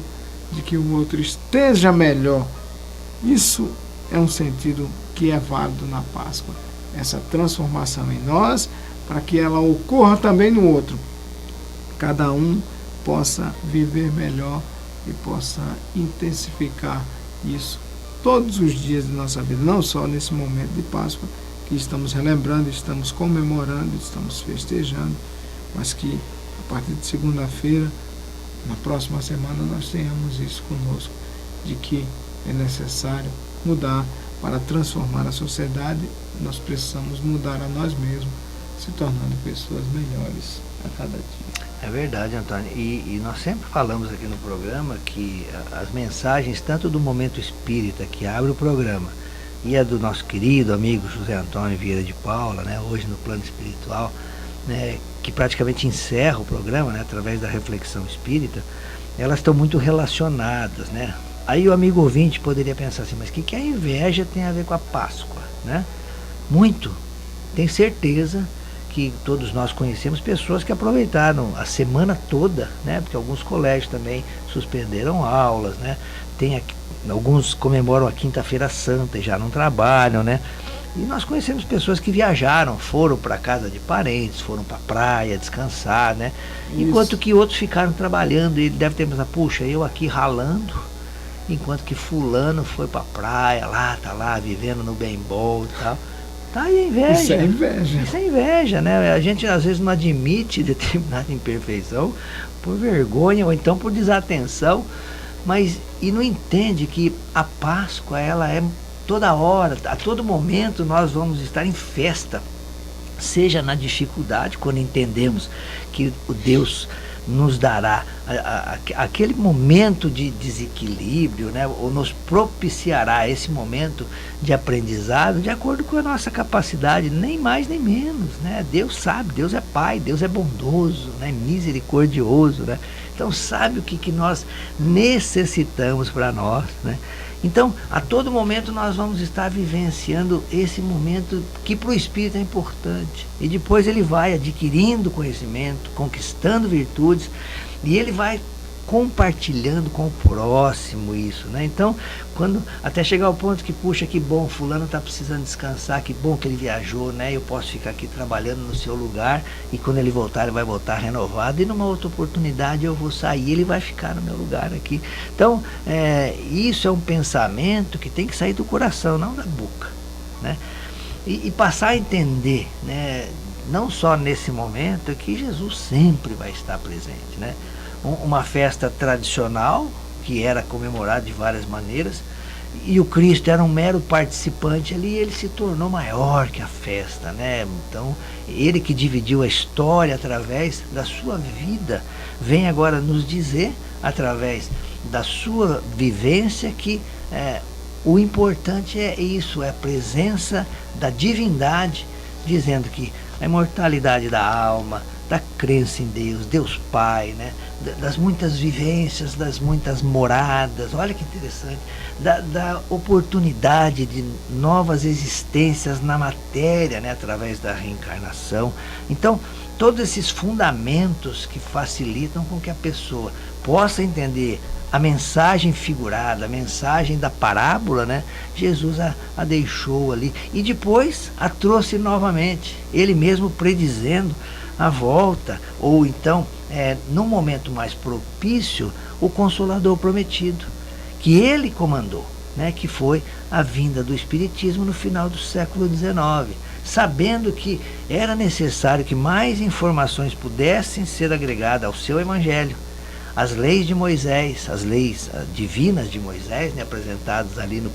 de que o outro esteja melhor. Isso é um sentido que é válido na Páscoa, essa transformação em nós, para que ela ocorra também no outro. Cada um possa viver melhor e possa intensificar isso todos os dias de nossa vida, não só nesse momento de Páscoa, que estamos relembrando, estamos comemorando, estamos festejando, mas que a partir de segunda-feira, na próxima semana, nós tenhamos isso conosco, de que é necessário mudar para transformar a sociedade. Nós precisamos mudar a nós mesmos, se tornando pessoas melhores a cada dia. É verdade, Antônio, e nós sempre falamos aqui no programa que as mensagens, tanto do Momento Espírita, que abre o programa, e a do nosso querido amigo José Antônio Vieira de Paula, né, hoje no plano espiritual, né, que praticamente encerra o programa, né, através da reflexão espírita, elas estão muito relacionadas, né? Aí o amigo ouvinte poderia pensar assim, mas o que a inveja tem a ver com a Páscoa, né? Muito. Tenho certeza que todos nós conhecemos pessoas que aproveitaram a semana toda, né? Porque alguns colégios também suspenderam aulas, né? Alguns comemoram a Quinta-feira Santa e já não trabalham, né? E nós conhecemos pessoas que viajaram, foram para casa de parentes, foram para a praia descansar, né? Enquanto que outros ficaram trabalhando, e ele deve ter pensado, puxa, eu aqui ralando, enquanto que fulano foi para a praia, tá lá, vivendo no bem bom e tal. Tá aí a inveja. Isso é inveja. Isso é inveja, né? A gente às vezes não admite determinada imperfeição por vergonha ou então por desatenção, mas e não entende que a Páscoa, ela é toda hora, a todo momento nós vamos estar em festa, seja na dificuldade, quando entendemos que o Deus nos dará aquele momento de desequilíbrio, né? Ou nos propiciará esse momento de aprendizado de acordo com a nossa capacidade, nem mais nem menos, né? Deus sabe, Deus é Pai, Deus é bondoso, né? Misericordioso, né? Então sabe o que nós necessitamos para nós, né? Então, a todo momento nós vamos estar vivenciando esse momento que para o Espírito é importante. E depois ele vai adquirindo conhecimento, conquistando virtudes, e ele vai compartilhando com o próximo isso, né? Então, quando até chegar ao ponto que, puxa, que bom, fulano está precisando descansar, que bom que ele viajou, né? Eu posso ficar aqui trabalhando no seu lugar, e quando ele voltar, ele vai voltar renovado, e numa outra oportunidade eu vou sair, ele vai ficar no meu lugar aqui. Então, isso é um pensamento que tem que sair do coração, não da boca, né? E passar a entender, né? Não só nesse momento, que Jesus sempre vai estar presente, né? Uma festa tradicional, que era comemorada de várias maneiras, e o Cristo era um mero participante ali, ele se tornou maior que a festa, né? Então, ele que dividiu a história através da sua vida, vem agora nos dizer, através da sua vivência, que o importante é isso, é a presença da divindade, dizendo que a imortalidade da alma, da crença em Deus, Deus Pai, né? Das muitas vivências, das muitas moradas, olha que interessante, da oportunidade de novas existências na matéria, né? Através da reencarnação. Então, todos esses fundamentos que facilitam com que a pessoa possa entender a mensagem figurada, a mensagem da parábola, né? Jesus a deixou ali e depois a trouxe novamente, ele mesmo predizendo a volta, ou então, num momento mais propício, o Consolador prometido, que ele comandou, né? Que foi a vinda do Espiritismo no final do século XIX, sabendo que era necessário que mais informações pudessem ser agregadas ao seu Evangelho. As leis de Moisés, as leis divinas de Moisés, né, apresentadas ali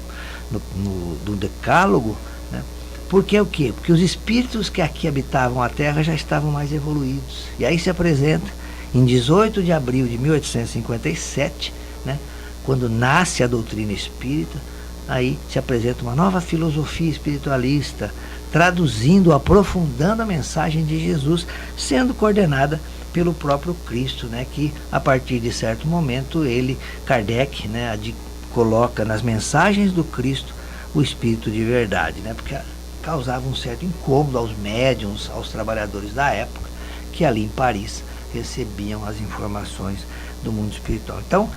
no Decálogo, né? Porque o quê? Porque os espíritos que aqui habitavam a Terra já estavam mais evoluídos. E aí se apresenta, em 18 de abril de 1857, né, quando nasce a doutrina espírita, aí se apresenta uma nova filosofia espiritualista, traduzindo, aprofundando a mensagem de Jesus, sendo coordenada pelo próprio Cristo, né, que a partir de certo momento Kardec, né, coloca nas mensagens do Cristo o Espírito de verdade, né, porque causava um certo incômodo aos médiuns, aos trabalhadores da época, que ali em Paris recebiam as informações do mundo espiritual. Então,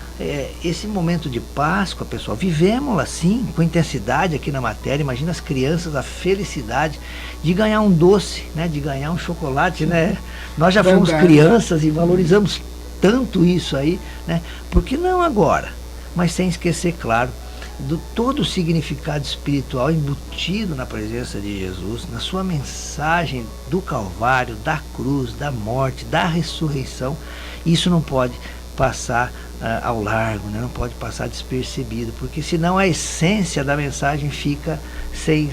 esse momento de Páscoa, pessoal, vivemos-la assim, com intensidade aqui na matéria. Imagina as crianças, a felicidade de ganhar um doce, né, de ganhar um chocolate, né? Nós já fomos crianças e valorizamos tanto isso aí, né? Por que não agora? Mas sem esquecer, claro, do todo o significado espiritual embutido na presença de Jesus, na sua mensagem do Calvário, da cruz, da morte, da ressurreição. Isso não pode passar ao largo, né? Não pode passar despercebido, porque senão a essência da mensagem fica sem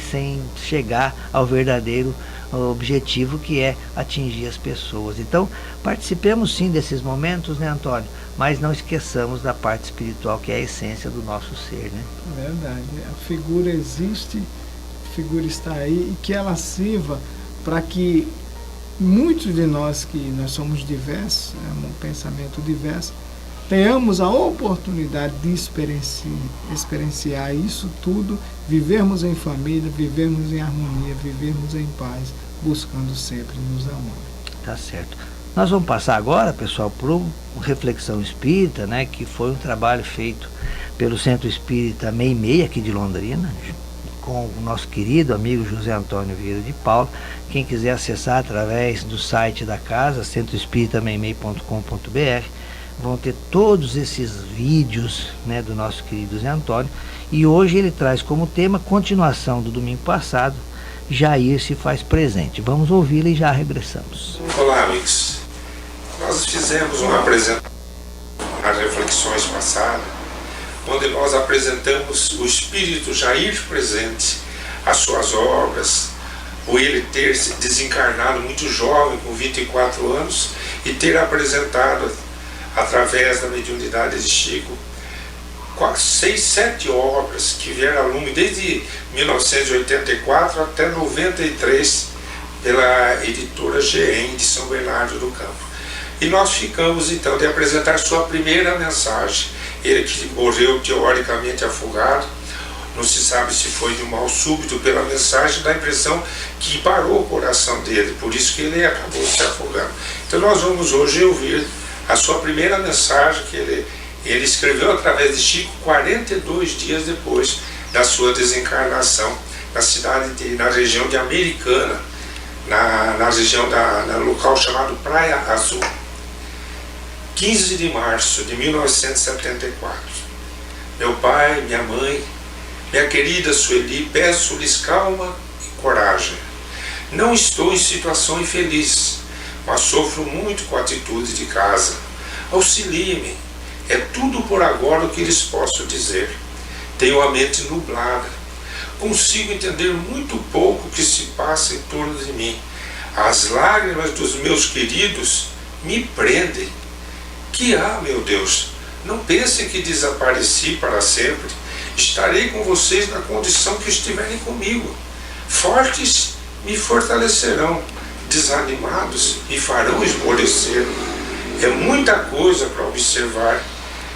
chegar ao verdadeiro objetivo, que é atingir as pessoas. Então, participemos sim desses momentos, né, Antônio? Mas não esqueçamos da parte espiritual, que é a essência do nosso ser, né? Verdade. A figura existe, a figura está aí, e que ela sirva para que muitos de nós, que nós somos diversos, um pensamento diverso, tenhamos a oportunidade de experienciar isso tudo, vivermos em família, vivermos em harmonia, vivermos em paz, buscando sempre nos amar. Tá certo. Nós vamos passar agora, pessoal, por uma reflexão espírita, né, que foi um trabalho feito pelo Centro Espírita Meimei, aqui de Londrina, com o nosso querido amigo José Antônio Vieira de Paula. Quem quiser acessar através do site da casa, centroespiritameimei.com.br, vão ter todos esses vídeos, né, do nosso querido Zé Antônio. E hoje ele traz como tema continuação do domingo passado, Jair se faz presente. Vamos ouvi-lo e já regressamos. Olá, amigos. Nós fizemos uma apresentação nas reflexões passadas, onde nós apresentamos o espírito Jair presente, as suas obras, o ele ter se desencarnado muito jovem, com 24 anos, e ter apresentado, através da mediunidade de Chico, 6, 7 obras que vieram a lume desde 1984 até 93 pela editora GEM de São Bernardo do Campo. E nós ficamos então de apresentar sua primeira mensagem. Ele que morreu teoricamente afogado, não se sabe se foi de um mal súbito pela mensagem, dá a impressão que parou o coração dele, por isso que ele acabou se afogando. Então nós vamos hoje ouvir a sua primeira mensagem que ele escreveu através de Chico 42 dias depois da sua desencarnação na região de Americana, na região no local chamado Praia Azul. 15 de março de 1974. Meu pai, minha mãe, minha querida Sueli, peço-lhes calma e coragem. Não estou em situação infeliz, mas sofro muito com a atitude de casa. Auxilie-me. É tudo por agora o que lhes posso dizer. Tenho a mente nublada. Consigo entender muito pouco o que se passa em torno de mim. As lágrimas dos meus queridos me prendem. Que há, meu Deus? Não pensem que desapareci para sempre. Estarei com vocês na condição que estiverem comigo. Fortes me fortalecerão. Desanimados me farão esmorecer. É muita coisa para observar.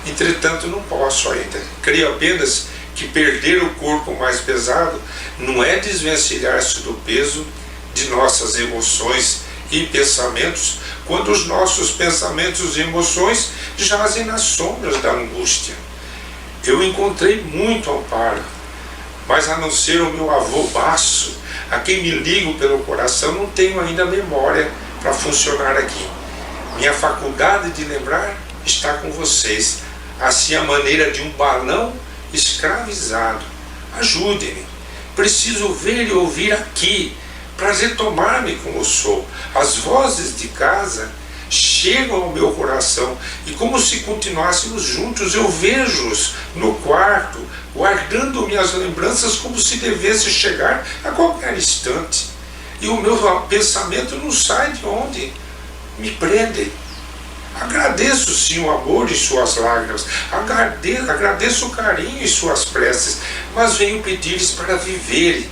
Entretanto, não posso ainda. Creio apenas que perder o corpo mais pesado não é desvencilhar-se do peso de nossas emoções e pensamentos, quando os nossos pensamentos e emoções jazem nas sombras da angústia. Eu encontrei muito amparo, mas a não ser o meu avô Baço, a quem me ligo pelo coração, não tenho ainda memória para funcionar aqui. Minha faculdade de lembrar está com vocês, assim a maneira de um balão escravizado. Ajudem-me. Preciso ver e ouvir aqui, para retomar-me como sou. As vozes de casa chegam ao meu coração e, como se continuássemos juntos, eu vejo-os no quarto, guardando minhas lembranças como se devesse chegar a qualquer instante. E o meu pensamento não sai de onde me prendem. Agradeço sim o amor e suas lágrimas, agradeço o carinho e suas preces, mas venho pedir-lhes para viverem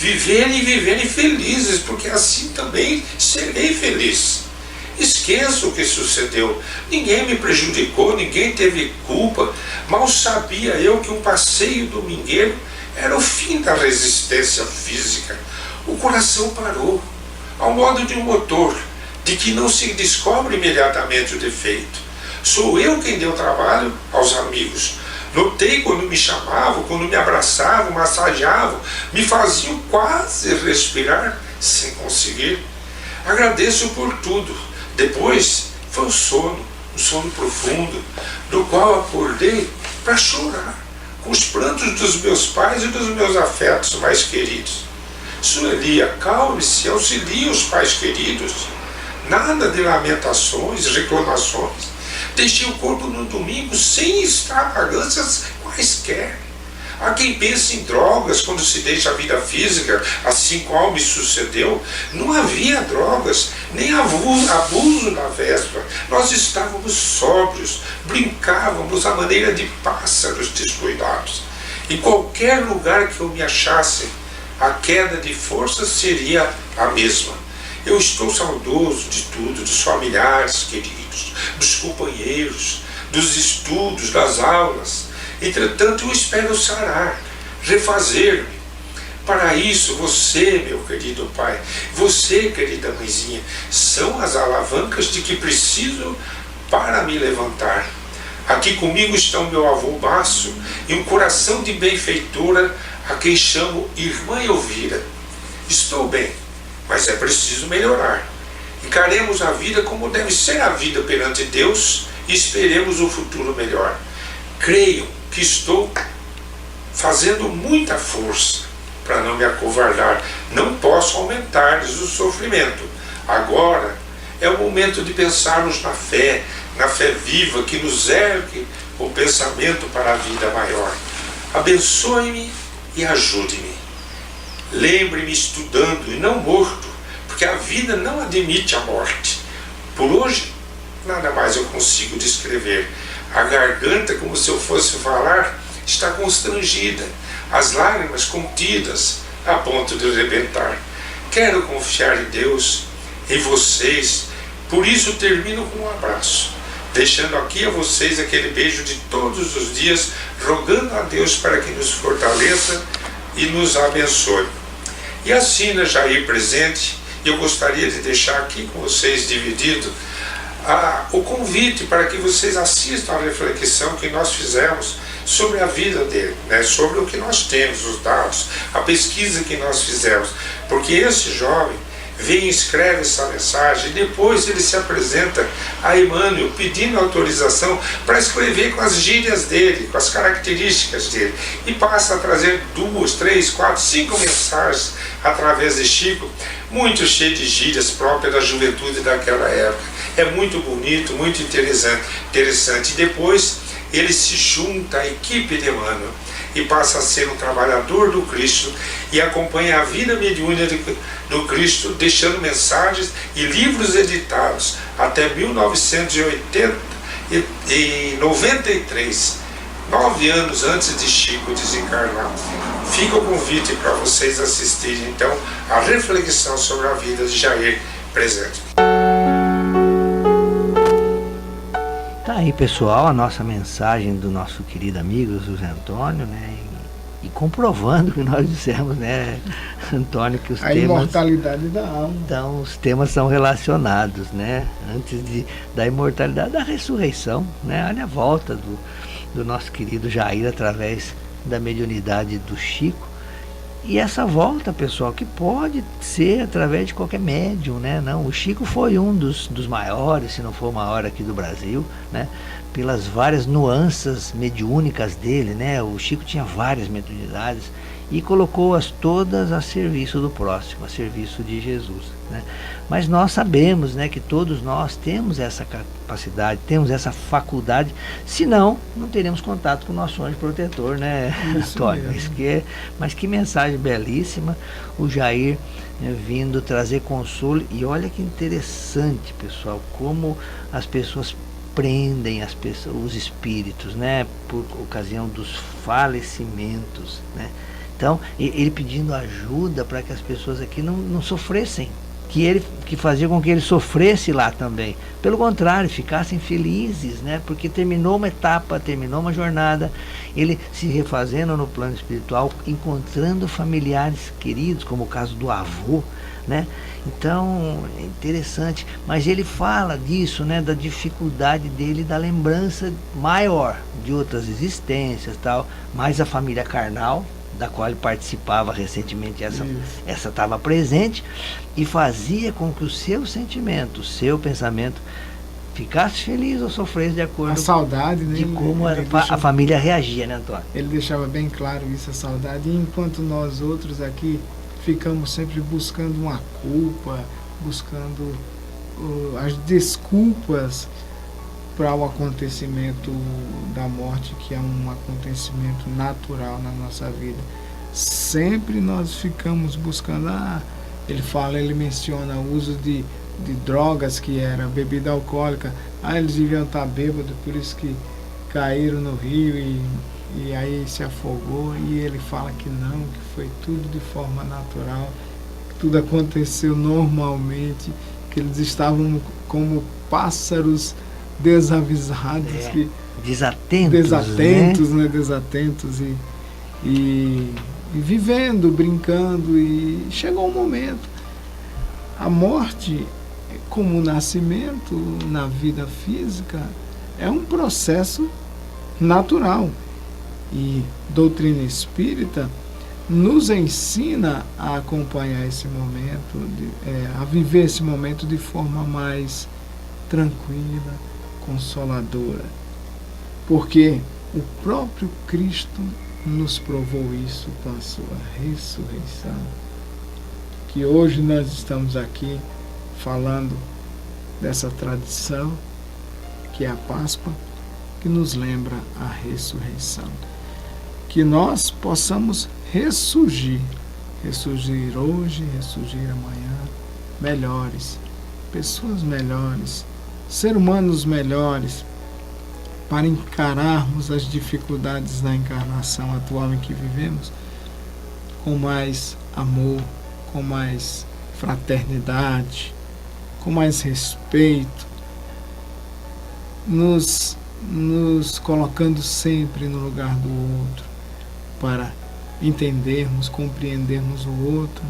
e viverem felizes, porque assim também serei feliz. Esqueço o que sucedeu, ninguém me prejudicou, ninguém teve culpa, mal sabia eu que um passeio domingueiro era o fim da resistência física. O coração parou, ao modo de um motor, de que não se descobre imediatamente o defeito. Sou eu quem deu trabalho aos amigos. Notei quando me chamavam, quando me abraçavam, massageavam, me faziam quase respirar sem conseguir. Agradeço por tudo. Depois foi um sono profundo, do qual acordei para chorar, com os prantos dos meus pais e dos meus afetos mais queridos. Sueli, acalme-se, auxilie os pais queridos. Nada de lamentações, reclamações. Deixei o corpo no domingo sem extravagâncias quaisquer. Há quem pense em drogas quando se deixa a vida física, assim como me sucedeu. Não havia drogas, nem abuso na véspera. Nós estávamos sóbrios, brincávamos à maneira de pássaros descuidados. Em qualquer lugar que eu me achasse, a queda de força seria a mesma. Eu estou saudoso de tudo, dos familiares queridos, dos companheiros, dos estudos, das aulas. Entretanto, eu espero sarar, refazer-me. Para isso, você, meu querido pai, você, querida mãezinha, são as alavancas de que preciso para me levantar. Aqui comigo estão meu avô Baço e um coração de benfeitora a quem chamo Irmã Elvira. Estou bem, mas é preciso melhorar. Encaremos a vida como deve ser a vida perante Deus e esperemos o futuro melhor. Creio que estou fazendo muita força. para não me acovardar. Não posso aumentar-lhes o sofrimento. Agora é o momento de pensarmos na fé viva que nos ergue o pensamento para a vida maior. Abençoe-me e ajude-me. Lembre-me estudando e não morto, porque a vida não admite a morte. Por hoje, nada mais eu consigo descrever. A garganta, como se eu fosse falar, está constrangida, as lágrimas contidas a ponto de rebentar. Quero confiar em Deus, em vocês, por isso termino com um abraço, deixando aqui a vocês aquele beijo de todos os dias, rogando a Deus para que nos fortaleça e nos abençoe. E assina Jair presente, eu gostaria de deixar aqui com vocês dividido o convite para que vocês assistam à reflexão que nós fizemos sobre a vida dele, né? Sobre o que nós temos, os dados, a pesquisa que nós fizemos, porque esse jovem vem e escreve essa mensagem e depois ele se apresenta a Emmanuel pedindo autorização para escrever com as gírias dele, com as características dele, e passa a trazer 2, 3, 4, 5 mensagens através de Chico, muito cheio de gírias próprias da juventude daquela época. É muito bonito, muito interessante. E depois ele se junta à equipe de Emmanuel e passa a ser um trabalhador do Cristo e acompanha a vida mediúnica do Cristo, deixando mensagens e livros editados até 1993, 9 anos antes de Chico desencarnar. Fica o convite para vocês assistirem então a reflexão sobre a vida de Jair presente. Tá aí, pessoal, a nossa mensagem do nosso querido amigo José Antônio, né? E comprovando o que nós dissemos, né, Antônio, que os a temas... imortalidade da alma. Então, os temas são relacionados, né? Antes da imortalidade, da ressurreição, né? Olha a volta do nosso querido Jair através da mediunidade do Chico. E essa volta, pessoal, que pode ser através de qualquer médium, né? Não, o Chico foi um dos maiores, se não for o maior aqui do Brasil, né? Pelas várias nuances mediúnicas dele, né? O Chico tinha várias mediunidades e colocou-as todas a serviço do próximo, a serviço de Jesus, né? Mas nós sabemos, né, que todos nós temos essa capacidade, temos essa faculdade, senão não teremos contato com o nosso anjo protetor, né, Antônio? Mas que mensagem belíssima, o Jair, né, vindo trazer consolo. E olha que interessante, pessoal, como as pessoas prendem os espíritos, né, por ocasião dos falecimentos, né? Então, ele pedindo ajuda para que as pessoas aqui não sofressem, que fazia com que ele sofresse lá também. Pelo contrário, ficassem felizes, né? Porque terminou uma etapa, terminou uma jornada, ele se refazendo no plano espiritual, encontrando familiares queridos, como o caso do avô, né? Então, é interessante, mas ele fala disso, né, da dificuldade dele, da lembrança maior de outras existências, tal, mais a família carnal, da qual ele participava recentemente, essa estava presente, e fazia com que o seu sentimento, o seu pensamento ficasse feliz ou sofresse de acordo a saudade, né, de como a família reagia, né, Antônio? Ele deixava bem claro isso, a saudade, e enquanto nós outros aqui ficamos sempre buscando uma culpa, buscando as desculpas para o acontecimento da morte, que é um acontecimento natural na nossa vida. Sempre nós ficamos buscando, ele menciona o uso de drogas, que era bebida alcoólica, eles deviam estar bêbados, por isso que caíram no rio e aí se afogou, e ele fala que não, que foi tudo de forma natural, que tudo aconteceu normalmente, que eles estavam como pássaros desavisados, desatentos, né? Desatentos e vivendo, brincando, e chegou um momento. A morte, como o nascimento na vida física, é um processo natural, e doutrina espírita nos ensina a acompanhar esse momento, a viver esse momento de forma mais tranquila, consoladora, porque o próprio Cristo nos provou isso com a sua ressurreição. Que hoje nós estamos aqui falando dessa tradição, que é a Páscoa, que nos lembra a ressurreição. Que nós possamos ressurgir hoje, ressurgir amanhã, melhores, pessoas melhores, seres humanos melhores, para encararmos as dificuldades da encarnação atual em que vivemos com mais amor, com mais fraternidade, com mais respeito, nos colocando sempre no lugar do outro, para entendermos, compreendermos o outro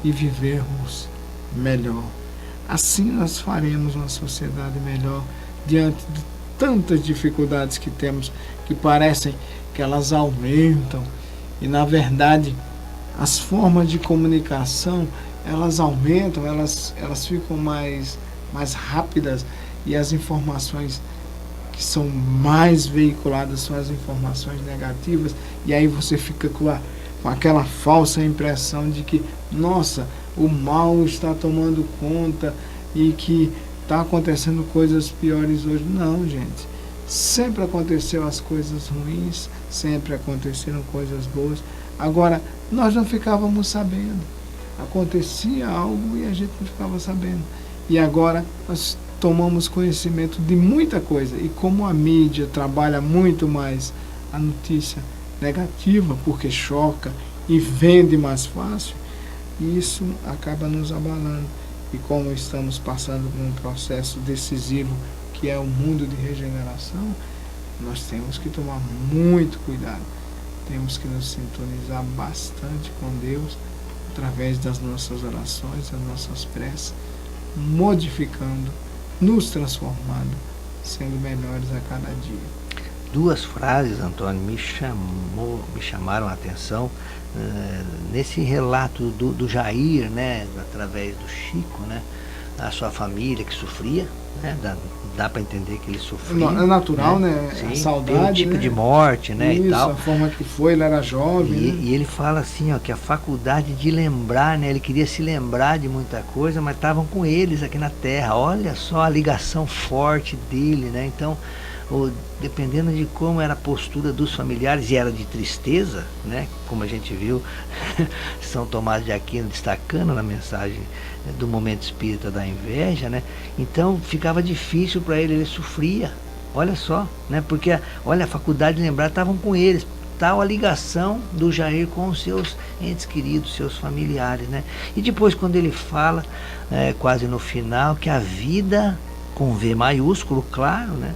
e vivermos melhor. Assim nós faremos uma sociedade melhor diante de tantas dificuldades que temos, que parecem que elas aumentam, e na verdade as formas de comunicação elas aumentam, elas ficam mais rápidas, e as informações que são mais veiculadas são as informações negativas, e aí você fica com aquela falsa impressão de que, nossa, o mal está tomando conta e que está acontecendo coisas piores hoje. Não, gente. Sempre aconteceu as coisas ruins, sempre aconteceram coisas boas. Agora, nós não ficávamos sabendo. Acontecia algo e a gente não ficava sabendo. E agora nós tomamos conhecimento de muita coisa. E como a mídia trabalha muito mais a notícia negativa, porque choca e vende mais fácil, isso acaba nos abalando. E como estamos passando por um processo decisivo, que é o mundo de regeneração, nós temos que tomar muito cuidado. Temos que nos sintonizar bastante com Deus, através das nossas orações, das nossas preces, modificando, nos transformando, sendo melhores a cada dia. Duas frases, Antônio, me chamaram a atenção nesse relato do Jair, né, através do Chico, né, a sua família que sofria, né, dá para entender que ele sofria. É natural, né? Sim, a saudade, tem um tipo, né, de morte, né, isso, e tal. A forma que foi, ele era jovem. E ele fala assim, ó, que a faculdade de lembrar, né, ele queria se lembrar de muita coisa, mas estavam com eles aqui na Terra. Olha só a ligação forte dele, né? Então, dependendo de como era a postura dos familiares, e era de tristeza, né, como a gente viu São Tomás de Aquino destacando na mensagem do momento espírita da inveja, né, então ficava difícil para ele sofria, olha só, né, porque olha, a faculdade de lembrar estavam com eles, tal a ligação do Jair com os seus entes queridos, seus familiares, né, e depois quando ele fala, quase no final, que a vida, com V maiúsculo, claro, né,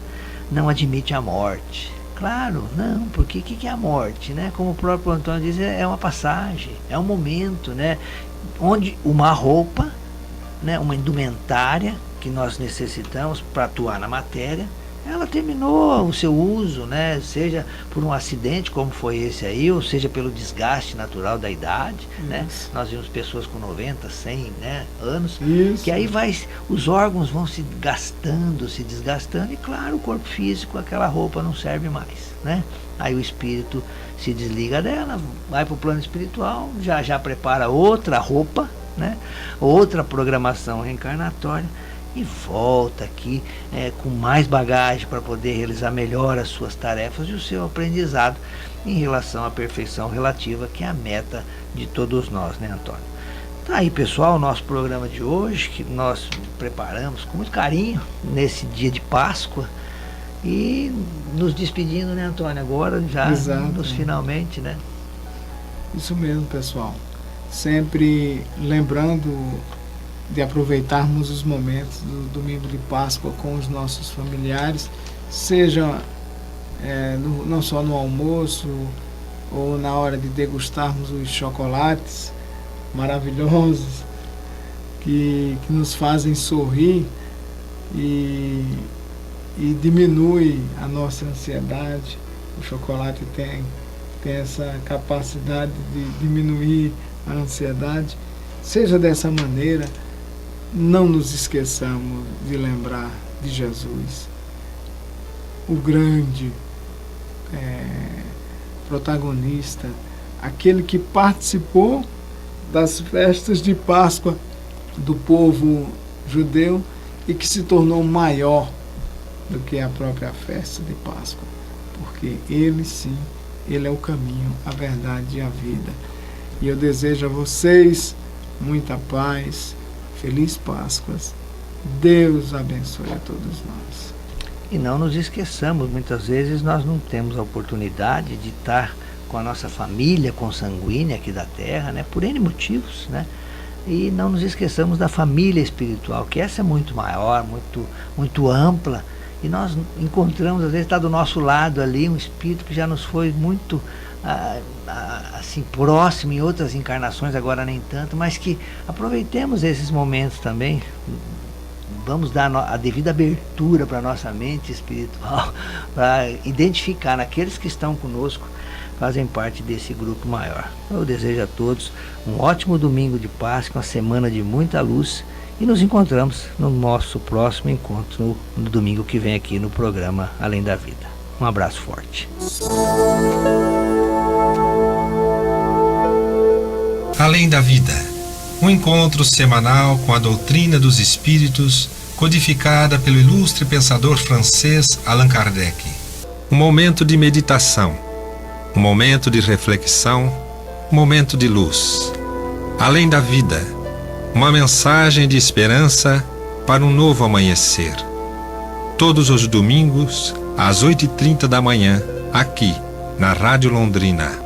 não admite a morte. Claro, não, porque o que é a morte, né? Como o próprio Antônio diz, é uma passagem, é um momento, né? Onde uma roupa, né, uma indumentária que nós necessitamos para atuar na matéria, ela terminou o seu uso, né? Seja por um acidente como foi esse aí, ou seja pelo desgaste natural da idade, né? Nós vimos pessoas com 90, 100, né, anos, que aí os órgãos vão se gastando, se desgastando, e claro, o corpo físico, aquela roupa não serve mais, né? Aí o espírito se desliga dela, vai para o plano espiritual, já prepara outra roupa, né? Outra programação reencarnatória, e volta aqui com mais bagagem para poder realizar melhor as suas tarefas e o seu aprendizado em relação à perfeição relativa, que é a meta de todos nós, né, Antônio? Tá aí, pessoal, o nosso programa de hoje, que nós preparamos com muito carinho nesse dia de Páscoa, e nos despedindo, né, Antônio, agora já finalmente, né? Isso mesmo, pessoal, sempre lembrando de aproveitarmos os momentos do domingo de Páscoa com os nossos familiares, seja não só no almoço ou na hora de degustarmos os chocolates maravilhosos que nos fazem sorrir e diminui a nossa ansiedade. O chocolate tem essa capacidade de diminuir a ansiedade. Seja dessa maneira, não nos esqueçamos de lembrar de Jesus, o grande protagonista, aquele que participou das festas de Páscoa do povo judeu e que se tornou maior do que a própria festa de Páscoa, porque ele sim, ele é o caminho, a verdade e a vida. E eu desejo a vocês muita paz, feliz Páscoas, Deus abençoe a todos nós. E não nos esqueçamos, muitas vezes nós não temos a oportunidade de estar com a nossa família consanguínea aqui da Terra, né, por N motivos, né? E não nos esqueçamos da família espiritual, que essa é muito maior, muito ampla, e nós encontramos, às vezes está do nosso lado ali, um espírito que já nos foi muito assim, próximo em outras encarnações, agora nem tanto, mas que aproveitemos esses momentos também, vamos dar a devida abertura para a nossa mente espiritual, para identificar naqueles que estão conosco, fazem parte desse grupo maior. Eu desejo a todos um ótimo domingo de Páscoa, uma semana de muita luz, e nos encontramos no nosso próximo encontro no domingo que vem aqui no programa Além da Vida. Um abraço forte. Além da Vida, um encontro semanal com a doutrina dos espíritos, codificada pelo ilustre pensador francês Allan Kardec. Um momento de meditação, um momento de reflexão, um momento de luz. Além da Vida, uma mensagem de esperança para um novo amanhecer. Todos os domingos, às 8h30 da manhã, aqui, na Rádio Londrina.